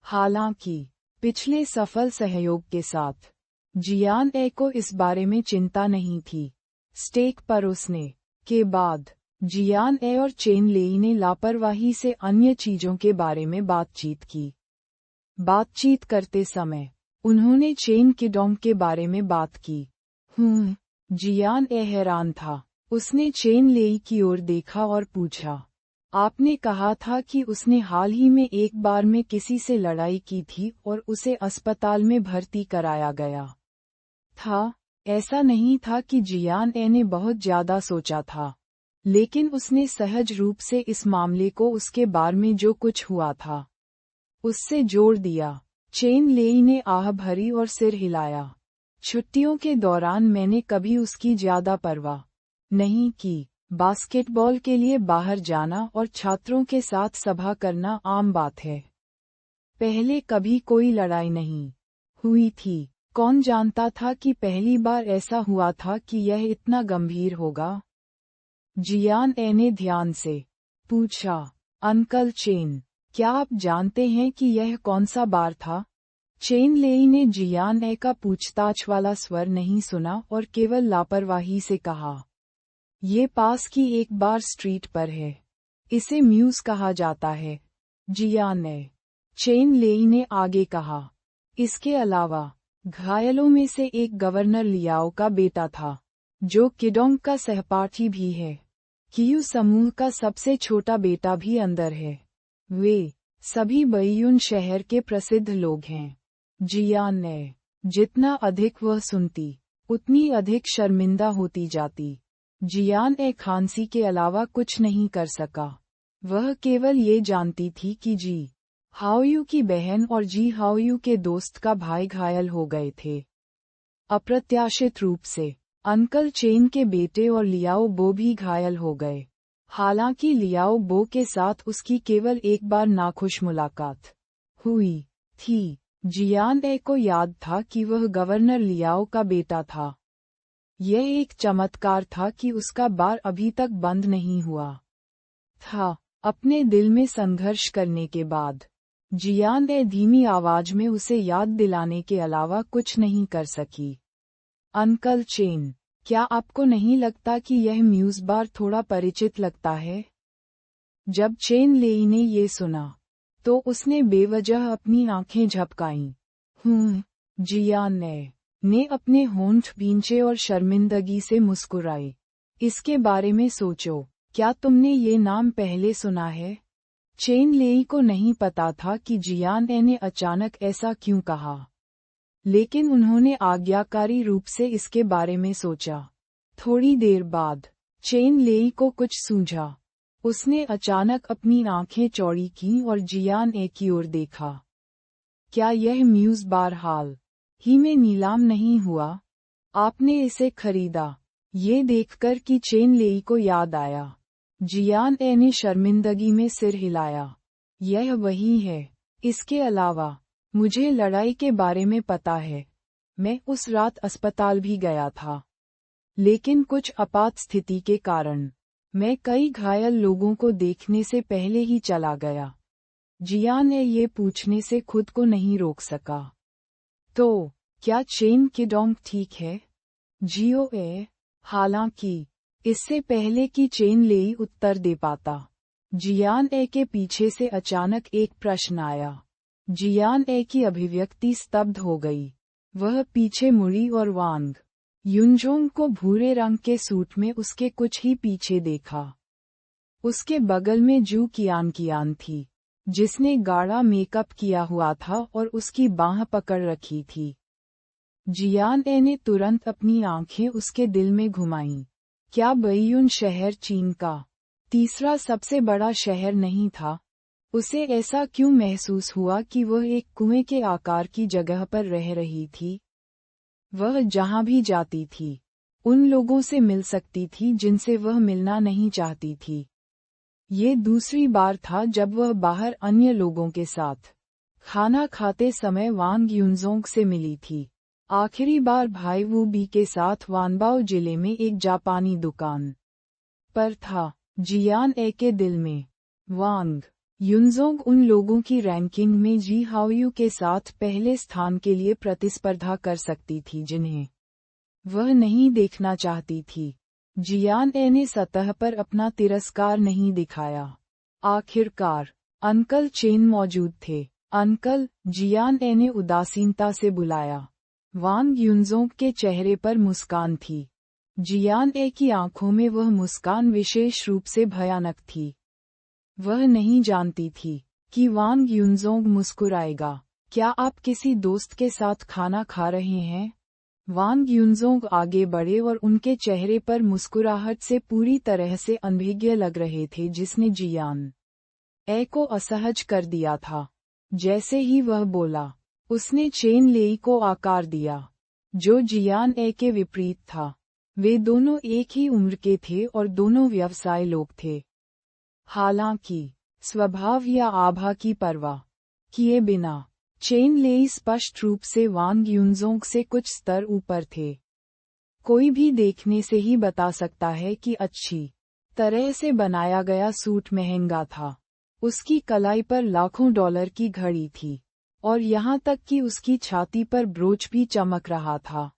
हालांकि पिछले सफल सहयोग के साथ जियान ए को इस बारे में चिंता नहीं थी। स्टेक परोसने के बाद जियान ए और चेन लेई ने लापरवाही से अन्य चीजों के बारे में बातचीत की। बातचीत करते समय उन्होंने चेन किडोंग के बारे में बात की। जियान ए हैरान था। उसने चेन लेई की ओर देखा और पूछा, आपने कहा था कि उसने हाल ही में एक बार में किसी से लड़ाई की थी और उसे अस्पताल में भर्ती कराया गया था। ऐसा नहीं था कि जियान ए ने बहुत ज्यादा सोचा था, लेकिन उसने सहज रूप से इस मामले को उसके बारे में जो कुछ हुआ था उससे जोड़ दिया। चेन लेई ने आह भरी और सिर हिलाया। छुट्टियों के दौरान मैंने कभी उसकी ज्यादा परवाह नहीं की। बास्केटबॉल के लिए बाहर जाना और छात्रों के साथ सभा करना आम बात है। पहले कभी कोई लड़ाई नहीं हुई थी। कौन जानता था कि पहली बार ऐसा हुआ था कि यह इतना गंभीर होगा? जियान ए ने ध्यान से पूछा, अंकल चेन, क्या आप जानते हैं कि यह कौन सा बार था? चेन लेई ने जियान ए का पूछताछ वाला स्वर नहीं सुना और केवल लापरवाही से कहा, ये पास की एक बार स्ट्रीट पर है। इसे म्यूज कहा जाता है। जियान ए। चेन लेई ने आगे कहा, इसके अलावा घायलों में से एक गवर्नर लियाओ का बेटा था, जो किडोंग का सहपाठी भी है। कियू समूह का सबसे छोटा बेटा भी अंदर है। वे सभी बैयुन शहर के प्रसिद्ध लोग हैं। जियान ने जितना अधिक वह सुनती, उतनी अधिक शर्मिंदा होती जाती। जियान ए खांसी के अलावा कुछ नहीं कर सका। वह केवल ये जानती थी कि जी हाओयू की बहन और जी हाओयू के दोस्त का भाई घायल हो गए थे। अप्रत्याशित रूप से अंकल चेन के बेटे और लियाओ बो भी घायल हो गए। हालांकि लियाओ बो के साथ उसकी केवल एक बार नाखुश मुलाकात हुई थी। जियान ए को याद था कि वह गवर्नर लियाओ का बेटा था। यह एक चमत्कार था कि उसका बार अभी तक बंद नहीं हुआ था। अपने दिल में संघर्ष करने के बाद जियान ए धीमी आवाज में उसे याद दिलाने के अलावा कुछ नहीं कर सकी। अंकल चेन, क्या आपको नहीं लगता कि यह म्यूज बार थोड़ा परिचित लगता है? जब चेन लेई ने ये सुना, तो उसने बेवजह अपनी आंखें झपकाईं। जियान ने अपने होंठ भींचे और शर्मिंदगी से मुस्कुराई। इसके बारे में सोचो, क्या तुमने ये नाम पहले सुना है? चेन लेई को नहीं पता था कि जियान ए ने अचानक ऐसा क्यों कहा, लेकिन उन्होंने आज्ञाकारी रूप से इसके बारे में सोचा। थोड़ी देर बाद चेन लेई को कुछ सूझा। उसने अचानक अपनी आंखें चौड़ी की और जियान ए की ओर देखा। क्या यह म्यूज बार हाल ही में नीलाम नहीं हुआ? आपने इसे खरीदा? ये देखकर कि चेन लेई को याद आया, जियान ए ने शर्मिंदगी में सिर हिलाया। यह वही है। इसके अलावा मुझे लड़ाई के बारे में पता है। मैं उस रात अस्पताल भी गया था, लेकिन कुछ आपात स्थिति के कारण मैं कई घायल लोगों को देखने से पहले ही चला गया। जियान ए ये पूछने से खुद को नहीं रोक सका, तो क्या चेन किडोंग ठीक है? जियो ए। हालांकि इससे पहले कि चेन लेई उत्तर दे पाता, जियान ए के पीछे से अचानक एक प्रश्न आया। जियान ए की अभिव्यक्ति स्तब्ध हो गई। वह पीछे मुड़ी और वांग युनजोंग को भूरे रंग के सूट में उसके कुछ ही पीछे देखा। उसके बगल में जू कियान थी, जिसने गाढ़ा मेकअप किया हुआ था और उसकी बांह पकड़ रखी थी। जियान ए ने तुरंत अपनी आंखें उसके दिल में घुमाईं। क्या बैयुन शहर चीन का तीसरा सबसे बड़ा शहर नहीं था? उसे ऐसा क्यों महसूस हुआ कि वह एक कुएं के आकार की जगह पर रह रही थी? वह जहां भी जाती थी, उन लोगों से मिल सकती थी जिनसे वह मिलना नहीं चाहती थी। ये दूसरी बार था जब वह बाहर अन्य लोगों के साथ खाना खाते समय वांग युनजोंग से मिली थी। आखिरी बार भाई वू बी के साथ वानबाओ जिले में एक जापानी दुकान पर था। जियान ए के दिल में वांग युनजोंग उन लोगों की रैंकिंग में जी हाओयू के साथ पहले स्थान के लिए प्रतिस्पर्धा कर सकती थी जिन्हें वह नहीं देखना चाहती थी। जियान ए ने सतह पर अपना तिरस्कार नहीं दिखाया। आखिरकार अंकल चेन मौजूद थे। अंकल, जियान ए ने उदासीनता से बुलाया। वांग युनजोंग के चेहरे पर मुस्कान थी। जियान ए की आंखों में वह मुस्कान विशेष रूप से भयानक थी। वह नहीं जानती थी कि वांग युनजोंग मुस्कुराएगा। क्या आप किसी दोस्त के साथ खाना खा रहे हैं? वांग युनजोंग आगे बढ़े और उनके चेहरे पर मुस्कुराहट से पूरी तरह से अनभिज्ञ लग रहे थे जिसने जियान ए को असहज कर दिया था। जैसे ही वह बोला, उसने चेन लेई को आकार दिया, जो जियान ए के विपरीत था। वे दोनों एक ही उम्र के थे और दोनों व्यवसाय लोग थे। हालांकि स्वभाव या आभा की परवाह किए बिना चेन लेई स्पष्ट रूप से वांग युनजोंग से कुछ स्तर ऊपर थे। कोई भी देखने से ही बता सकता है कि अच्छी तरह से बनाया गया सूट महंगा था। उसकी कलाई पर लाखों डॉलर की घड़ी थी और यहाँ तक कि उसकी छाती पर ब्रोच भी चमक रहा था।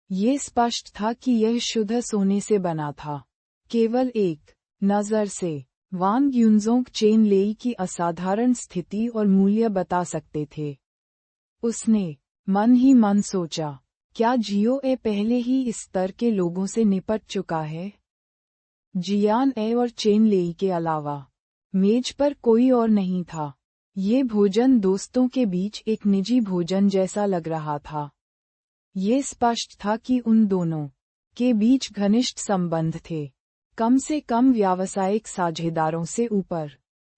ये स्पष्ट था कि यह शुद्ध सोने से बना था। केवल एक नज़र से वांग युनजोंग चेन लेई की असाधारण स्थिति और मूल्य बता सकते थे। उसने मन ही मन सोचा, क्या जियो ए पहले ही इस स्तर के लोगों से निपट चुका है? जियान ए और चेन लेई के अलावा मेज पर कोई और नहीं था। ये भोजन दोस्तों के बीच एक निजी भोजन जैसा लग रहा था। ये स्पष्ट था कि उन दोनों के बीच घनिष्ठ संबंध थे, कम से कम व्यावसायिक साझेदारों से ऊपर।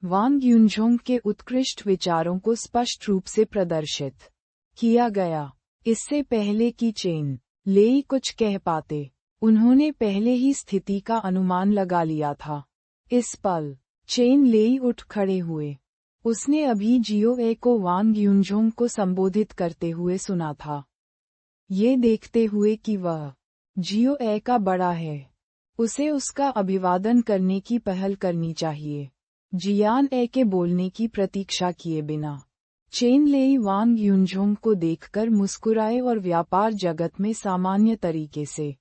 वांग युनजोंग के उत्कृष्ट विचारों को स्पष्ट रूप से प्रदर्शित किया गया। इससे पहले कि चेन लेई कुछ कह पाते, उन्होंने पहले ही स्थिति का अनुमान लगा लिया था। इस पल चेन लेई उठ खड़े हुए। उसने अभी जियो ए को वांग युनजोंग को संबोधित करते हुए सुना था। ये देखते हुए कि वह जियो ए का बड़ा है, उसे उसका अभिवादन करने की पहल करनी चाहिए। जियान ए के बोलने की प्रतीक्षा किए बिना चेन लेई वांग युनजोंग को देखकर मुस्कुराए और व्यापार जगत में सामान्य तरीके से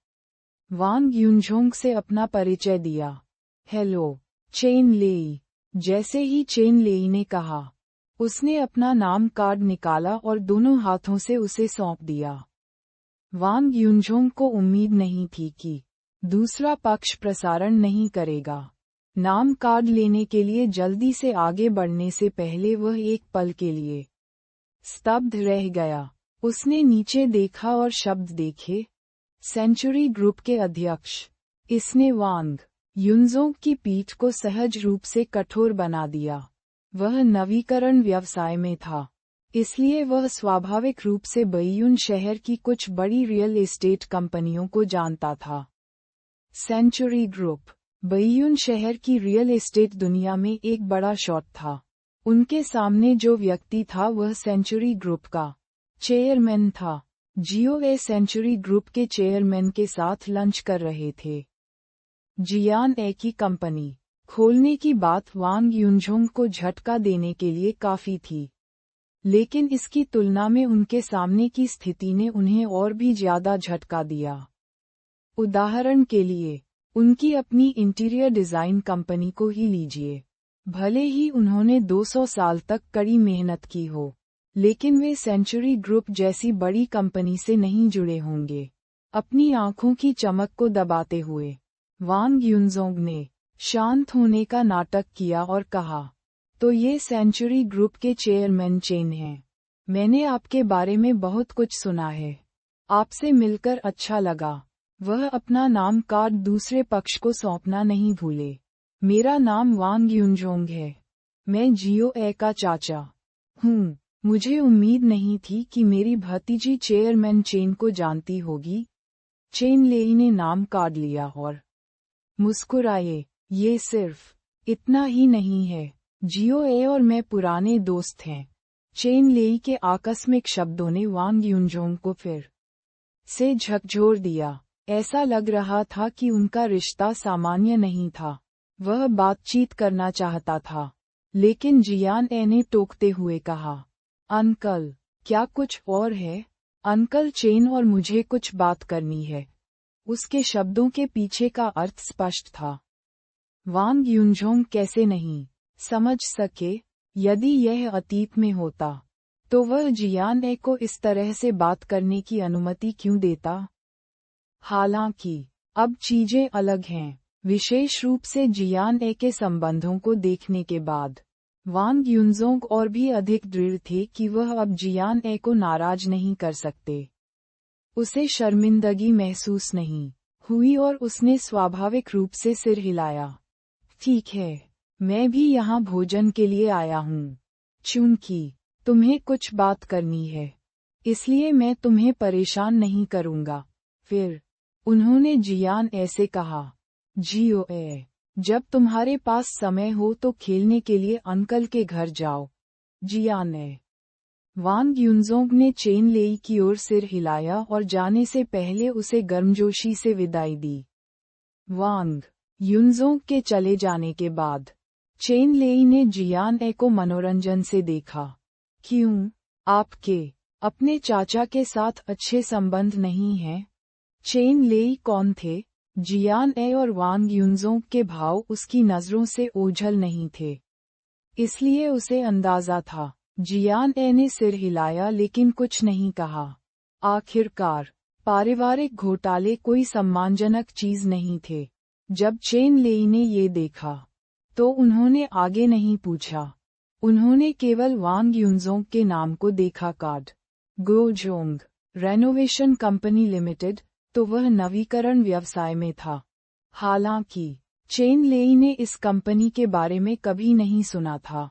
वांग युनजोंग से अपना परिचय दिया। हेलो, चेन लेई। जैसे ही चेन लेई ने कहा, उसने अपना नाम कार्ड निकाला और दोनों हाथों से उसे सौंप दिया। वांग युनजोंग को उम्मीद नहीं थी कि दूसरा पक्ष प्रसारण नहीं करेगा। नाम कार्ड लेने के लिए जल्दी से आगे बढ़ने से पहले वह एक पल के लिए स्तब्ध रह गया। उसने नीचे देखा और शब्द देखे, सेंचुरी ग्रुप के अध्यक्ष। इसने वांग युनजोंग की पीठ को सहज रूप से कठोर बना दिया। वह नवीकरण व्यवसाय में था, इसलिए वह स्वाभाविक रूप से बइयुन शहर की कुछ बड़ी रियल एस्टेट कंपनियों को जानता था। सेंचुरी ग्रुप बइयुन शहर की रियल एस्टेट दुनिया में एक बड़ा शॉट था। उनके सामने जो व्यक्ति था वह सेंचुरी ग्रुप का चेयरमैन था। जियो ए सेंचुरी ग्रुप के चेयरमैन के साथ लंच कर रहे थे। जियान ए की कंपनी खोलने की बात वांग युनजोंग को झटका देने के लिए काफी थी, लेकिन इसकी तुलना में उनके सामने की स्थिति ने उन्हें और भी ज्यादा झटका दिया। उदाहरण के लिए, उनकी अपनी इंटीरियर डिजाइन कंपनी को ही लीजिए। भले ही उन्होंने 200 साल तक कड़ी मेहनत की हो, लेकिन वे सेंचुरी ग्रुप जैसी बड़ी कंपनी से नहीं जुड़े होंगे। अपनी आंखों की चमक को दबाते हुए वांग युनजोंग ने शांत होने का नाटक किया और कहा, तो ये सेंचुरी ग्रुप के चेयरमैन चेन हैं। मैंने आपके बारे में बहुत कुछ सुना है। आपसे मिलकर अच्छा लगा। वह अपना नाम कार्ड दूसरे पक्ष को सौंपना नहीं भूले। मेरा नाम वांग युनजोंग है। मैं जियो ए का चाचा हूँ। मुझे उम्मीद नहीं थी कि मेरी भतीजी चेयरमैन चेन को जानती होगी। चेन लेई ने नाम कार्ड लिया और मुस्कुराए। ये सिर्फ इतना ही नहीं है। जियो ए और मैं पुराने दोस्त हैं। चेन लेई के आकस्मिक शब्दों ने वांग युनजोंग को फिर से झकझोर दिया। ऐसा लग रहा था कि उनका रिश्ता सामान्य नहीं था। वह बातचीत करना चाहता था, लेकिन जियान ए ने टोकते हुए कहा, अंकल, क्या कुछ और है? अंकल चेन और मुझे कुछ बात करनी है। उसके शब्दों के पीछे का अर्थ स्पष्ट था। वांग युनजोंग कैसे नहीं समझ सके? यदि यह अतीत में होता, तो वह जियान ए को इस तरह से बात करने की अनुमति क्यों देता? हालांकि अब चीजें अलग हैं, विशेष रूप से जियान ए के संबंधों को देखने के बाद। वांग युनजोंग और भी अधिक दृढ़ थे कि वह अब जियान ए को नाराज नहीं कर सकते। उसे शर्मिंदगी महसूस नहीं हुई और उसने स्वाभाविक रूप से सिर हिलाया। ठीक है, मैं भी यहाँ भोजन के लिए आया हूँ। चूंकि तुम्हें कुछ बात करनी है, इसलिए मैं तुम्हें परेशान नहीं करूँगा। फिर उन्होंने जियान ए से कहा, जियो ए, जब तुम्हारे पास समय हो तो खेलने के लिए अंकल के घर जाओ। जियान ए। वांग युनजोंग ने चेन लेई की ओर सिर हिलाया और जाने से पहले उसे गर्मजोशी से विदाई दी। वांग युनजोंग के चले जाने के बाद चेन लेई ने जियान ए को मनोरंजन से देखा। क्यों, आपके अपने चाचा के साथ अच्छे संबंध नहीं हैं? चेन लेई कौन थे? जियान ए और वांग युनजोंग के भाव उसकी नजरों से ओझल नहीं थे, इसलिए उसे अंदाजा था। जियान ए ने सिर हिलाया लेकिन कुछ नहीं कहा। आखिरकार पारिवारिक घोटाले कोई सम्मानजनक चीज नहीं थे। जब चेन लेई ने ये देखा तो उन्होंने आगे नहीं पूछा। उन्होंने केवल वांग युनजोंग के नाम को देखा। कार्ड गोजोंग रेनोवेशन कंपनी लिमिटेड, तो वह नवीकरण व्यवसाय में था। हालांकि चेन लेई ने इस कंपनी के बारे में कभी नहीं सुना था।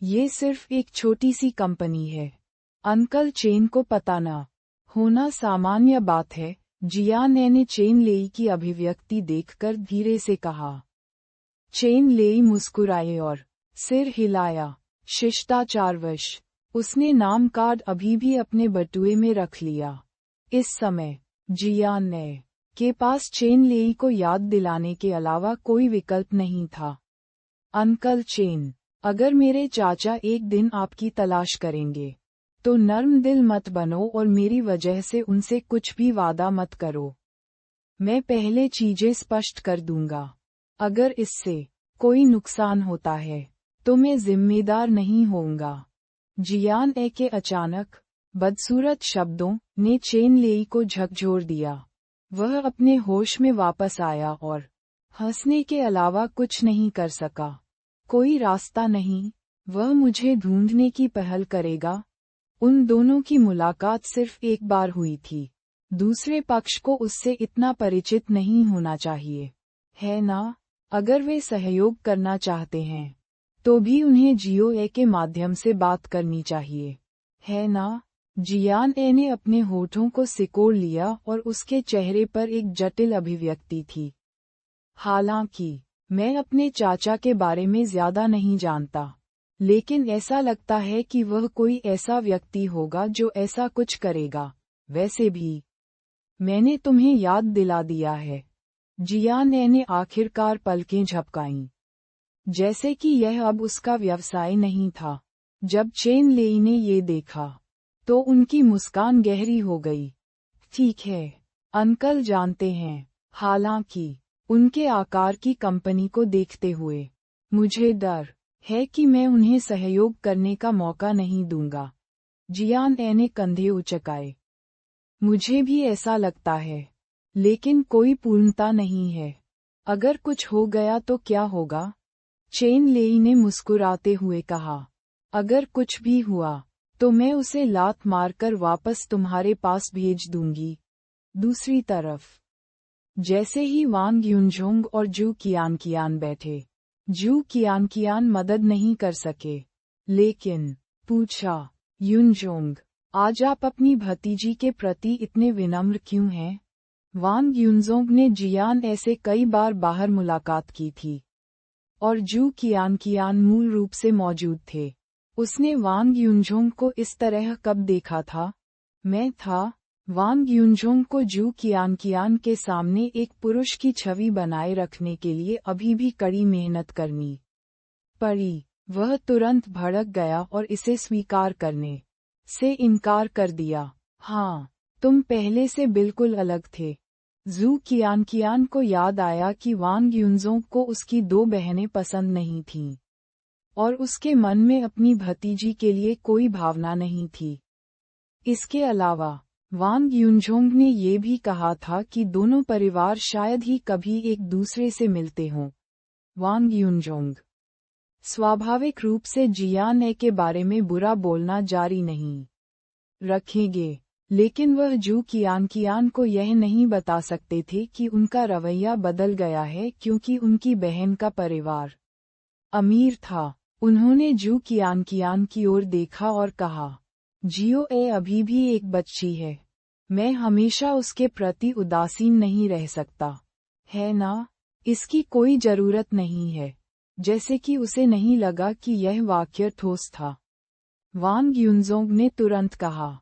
ये सिर्फ एक छोटी सी कंपनी है। अंकल चेन को पता न होना सामान्य बात है। जियान ए ने चेन लेई की अभिव्यक्ति देखकर धीरे से कहा। चेन लेई मुस्कुराए और सिर हिलाया। शिष्टाचारवश उसने नाम कार्ड अभी भी अपने बटुए में रख लिया। इस समय जियान ए के पास चेन लेई को याद दिलाने के अलावा कोई विकल्प नहीं था। अंकल चेन, अगर मेरे चाचा एक दिन आपकी तलाश करेंगे तो नर्म दिल मत बनो और मेरी वजह से उनसे कुछ भी वादा मत करो। मैं पहले चीजें स्पष्ट कर दूंगा। अगर इससे कोई नुकसान होता है तो मैं जिम्मेदार नहीं होऊंगा। जियान ए के अचानक बदसूरत शब्दों ने चेन लेई को झकझोर दिया। वह अपने होश में वापस आया और हंसने के अलावा कुछ नहीं कर सका। कोई रास्ता नहीं, वह मुझे ढूंढने की पहल करेगा। उन दोनों की मुलाकात सिर्फ एक बार हुई थी। दूसरे पक्ष को उससे इतना परिचित नहीं होना चाहिए, है ना? अगर वे सहयोग करना चाहते हैं तो भी उन्हें जियो ए के माध्यम से बात करनी चाहिए, है ना? जियान ए ने अपने होठों को सिकोड़ लिया और उसके चेहरे पर एक जटिल अभिव्यक्ति थी। हालांकि मैं अपने चाचा के बारे में ज्यादा नहीं जानता, लेकिन ऐसा लगता है कि वह कोई ऐसा व्यक्ति होगा जो ऐसा कुछ करेगा। वैसे भी मैंने तुम्हें याद दिला दिया है। जियान ए ने आखिरकार पलकें झपकाईं, जैसे कि यह अब उसका व्यवसाय नहीं था। जब चेन लेई ने ये देखा तो उनकी मुस्कान गहरी हो गई। ठीक है, अंकल जानते हैं। हालांकि उनके आकार की कंपनी को देखते हुए मुझे डर है कि मैं उन्हें सहयोग करने का मौका नहीं दूंगा। जियान ए ने कंधे उचकाए। मुझे भी ऐसा लगता है, लेकिन कोई पूर्णता नहीं है। अगर कुछ हो गया तो क्या होगा? चेन लेई ने मुस्कुराते हुए कहा, अगर कुछ भी हुआ तो मैं उसे लात मारकर वापस तुम्हारे पास भेज दूंगी। दूसरी तरफ जैसे ही वांग युनजोंग और जू कियान बैठे, जू कियान मदद नहीं कर सके, लेकिन पूछा, युनजोंग, आज आप अपनी भतीजी के प्रति इतने विनम्र क्यों हैं? वांग युनजोंग ने जियान ए से कई बार बाहर मुलाकात की थी और जू कियान मूल रूप से मौजूद थे। उसने वांग युनजोंग को इस तरह कब देखा था? मैं था। वांग युनजोंग को जू कियान के सामने एक पुरुष की छवि बनाए रखने के लिए अभी भी कड़ी मेहनत करनी पड़ी। वह तुरंत भड़क गया और इसे स्वीकार करने से इनकार कर दिया। हाँ, तुम पहले से बिल्कुल अलग थे। जू कियान को याद आया कि वांग युनजोंग को उसकी दो बहनें पसंद नहीं थीं और उसके मन में अपनी भतीजी के लिए कोई भावना नहीं थी। इसके अलावा वांग युनजोंग ने ये भी कहा था कि दोनों परिवार शायद ही कभी एक दूसरे से मिलते हों। वांग युनजोंग स्वाभाविक रूप से जियान ए के बारे में बुरा बोलना जारी नहीं रखेंगे, लेकिन वह जू कियान को यह नहीं बता सकते थे कि उनका रवैया बदल गया है क्योंकि उनकी बहन का परिवार अमीर था। उन्होंने जू कियान की ओर देखा और कहा, जियो ए अभी भी एक बच्ची है। मैं हमेशा उसके प्रति उदासीन नहीं रह सकता, है ना? इसकी कोई जरूरत नहीं है। जैसे कि उसे नहीं लगा कि यह वाक्य ठोस था। वांग युनजोंग ने तुरंत कहा,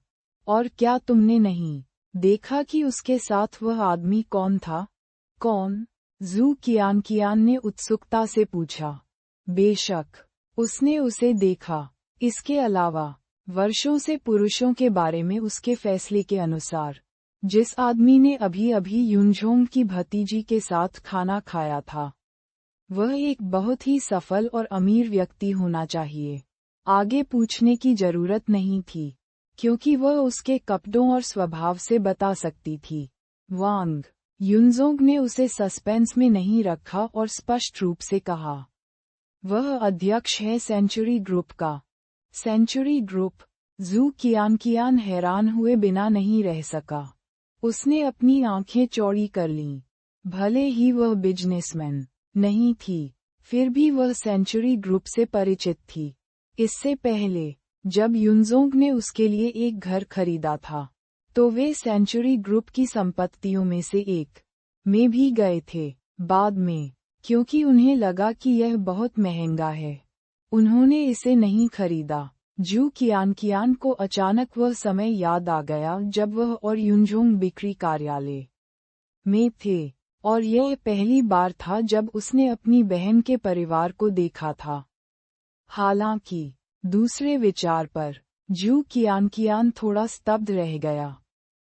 और क्या तुमने नहीं देखा कि उसके साथ वह आदमी कौन था? कौन? जू कियान ने उत्सुकता से पूछा। बेशक, उसने उसे देखा। इसके अलावा, वर्षों से पुरुषों के बारे में उसके फैसले के अनुसार, जिस आदमी ने अभी अभी युनझोंग की भतीजी के साथ खाना खाया था, वह एक बहुत ही सफल और अमीर व्यक्ति होना चाहिए। आगे पूछने की जरूरत नहीं थी, क्योंकि वह उसके कपड़ों और स्वभाव से बता सकती थी। वांग युनजोंग ने उसे सस्पेंस में नहीं रखा और स्पष्ट रूप से कहा, वह अध्यक्ष है सेंचुरी ग्रुप का। Century group? जू कियान हैरान हुए बिना नहीं रह सका। उसने अपनी आंखें चौड़ी कर लीं। भले ही वह बिजनेसमैन नहीं थी, फिर भी वह सेंचुरी ग्रुप से परिचित थी। इससे पहले, जब युनजोंग ने उसके लिए एक घर खरीदा था, तो वे सेंचुरी ग्रुप की संपत्तियों में से एक में भी गए थे। बाद में, क्योंकि उन्हें लगा कि यह बहुत महंगा है, उन्होंने इसे नहीं खरीदा। जू कियान को अचानक वह समय याद आ गया जब वह और युनझोंग बिक्री कार्यालय में थे, और यह पहली बार था जब उसने अपनी बहन के परिवार को देखा था। हालांकि, दूसरे विचार पर, जू कियान थोड़ा स्तब्ध रह गया।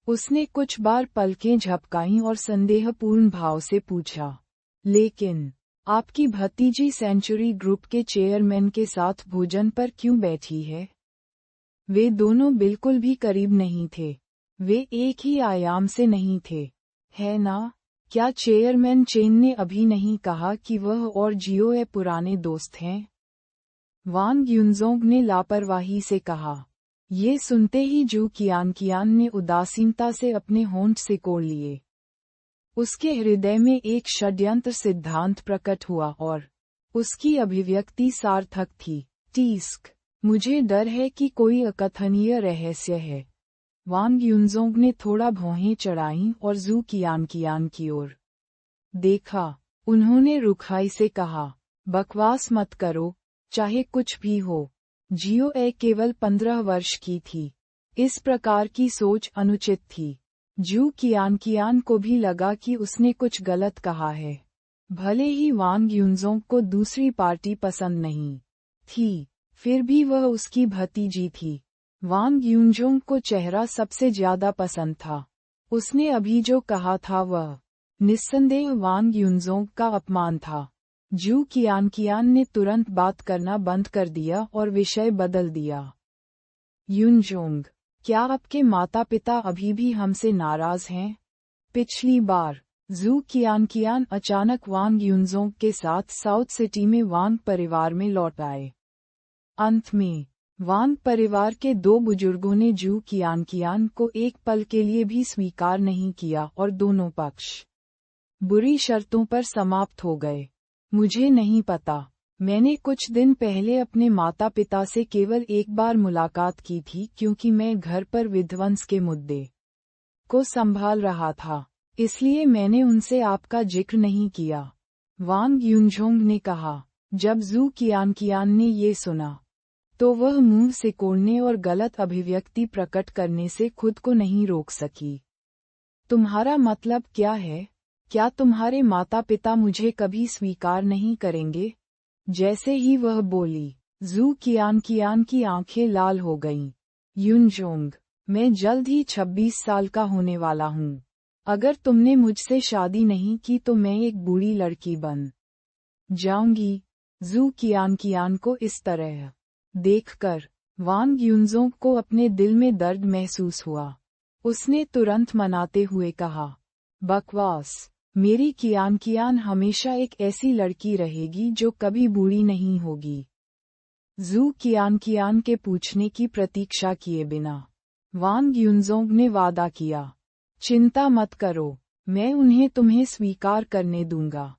उसने कुछ बार पलकें झपकाईं और संदेहपूर्ण भाव से पूछा, लेकिन आपकी भतीजी सेंचुरी ग्रुप के चेयरमैन के साथ भोजन पर क्यों बैठी है? वे दोनों बिल्कुल भी करीब नहीं थे। वे एक ही आयाम से नहीं थे, है ना? क्या चेयरमैन चेन ने अभी नहीं कहा कि वह और जियोए पुराने दोस्त हैं? वांग युनजोंग ने लापरवाही से कहा। ये सुनते ही जू कियान ने उदासीनता से अपने होंठ सिकोड़ लिए। उसके हृदय में एक षड्यंत्र सिद्धांत प्रकट हुआ और उसकी अभिव्यक्ति सार्थक थी। टीस्क, मुझे डर है कि कोई अकथनीय रहस्य है। वांग युनजोंग ने थोड़ा भौहें चढ़ाईं और जू कियान की ओर देखा। उन्होंने रुखाई से कहा, बकवास मत करो, चाहे कुछ भी हो। जियोए केवल 15 वर्ष की थी। इस प्रकार की सोच अनुचित थी। जू कियान को भी लगा कि उसने कुछ गलत कहा है। भले ही वांग युनजोंग को दूसरी पार्टी पसंद नहीं थी, फिर भी वह उसकी भतीजी थी। वांग युनजोंग को चेहरा सबसे ज्यादा पसंद था। उसने अभी जो कहा था वह निस्संदेह वांग युनजोंग का अपमान था। जू कियान ने तुरंत बात करना बंद कर दिया और विषय बदल दिया। युनजोंग, क्या आपके माता पिता अभी भी हमसे नाराज हैं? पिछली बार, जू कियान अचानक वांग युनजोंग के साथ साउथ सिटी में वांग परिवार में लौट आए। अंत में, वांग परिवार के 2 बुजुर्गों ने जू कियान को एक पल के लिए भी स्वीकार नहीं किया और दोनों पक्ष बुरी शर्तों पर समाप्त हो गए। मुझे नहीं पता। मैंने कुछ दिन पहले अपने माता पिता से केवल एक बार मुलाकात की थी क्योंकि मैं घर पर विध्वंस के मुद्दे को संभाल रहा था, इसलिए मैंने उनसे आपका जिक्र नहीं किया। वांग युनझोंग ने कहा। जब जू कियान ने ये सुना, तो वह मुंह सिकोड़ने और गलत अभिव्यक्ति प्रकट करने से खुद को नहीं रोक सकी। तुम्हारा मतलब क्या है? क्या तुम्हारे माता पिता मुझे कभी स्वीकार नहीं करेंगे? जैसे ही वह बोली, जू कियान की आंखें लाल हो गईं। युनझोंग, मैं जल्द ही 26 साल का होने वाला हूँ। अगर तुमने मुझसे शादी नहीं की तो मैं एक बूढ़ी लड़की बन जाऊंगी। जू कियान को इस तरह देखकर वांग युनजोंग को अपने दिल में दर्द महसूस हुआ। उसने तुरंत मनाते हुए कहा, बकवास। मेरी कियान हमेशा एक ऐसी लड़की रहेगी जो कभी बूढ़ी नहीं होगी। जू कियान के पूछने की प्रतीक्षा किए बिना वांग युनजोंग ने वादा किया, चिंता मत करो, मैं उन्हें तुम्हें स्वीकार करने दूंगा।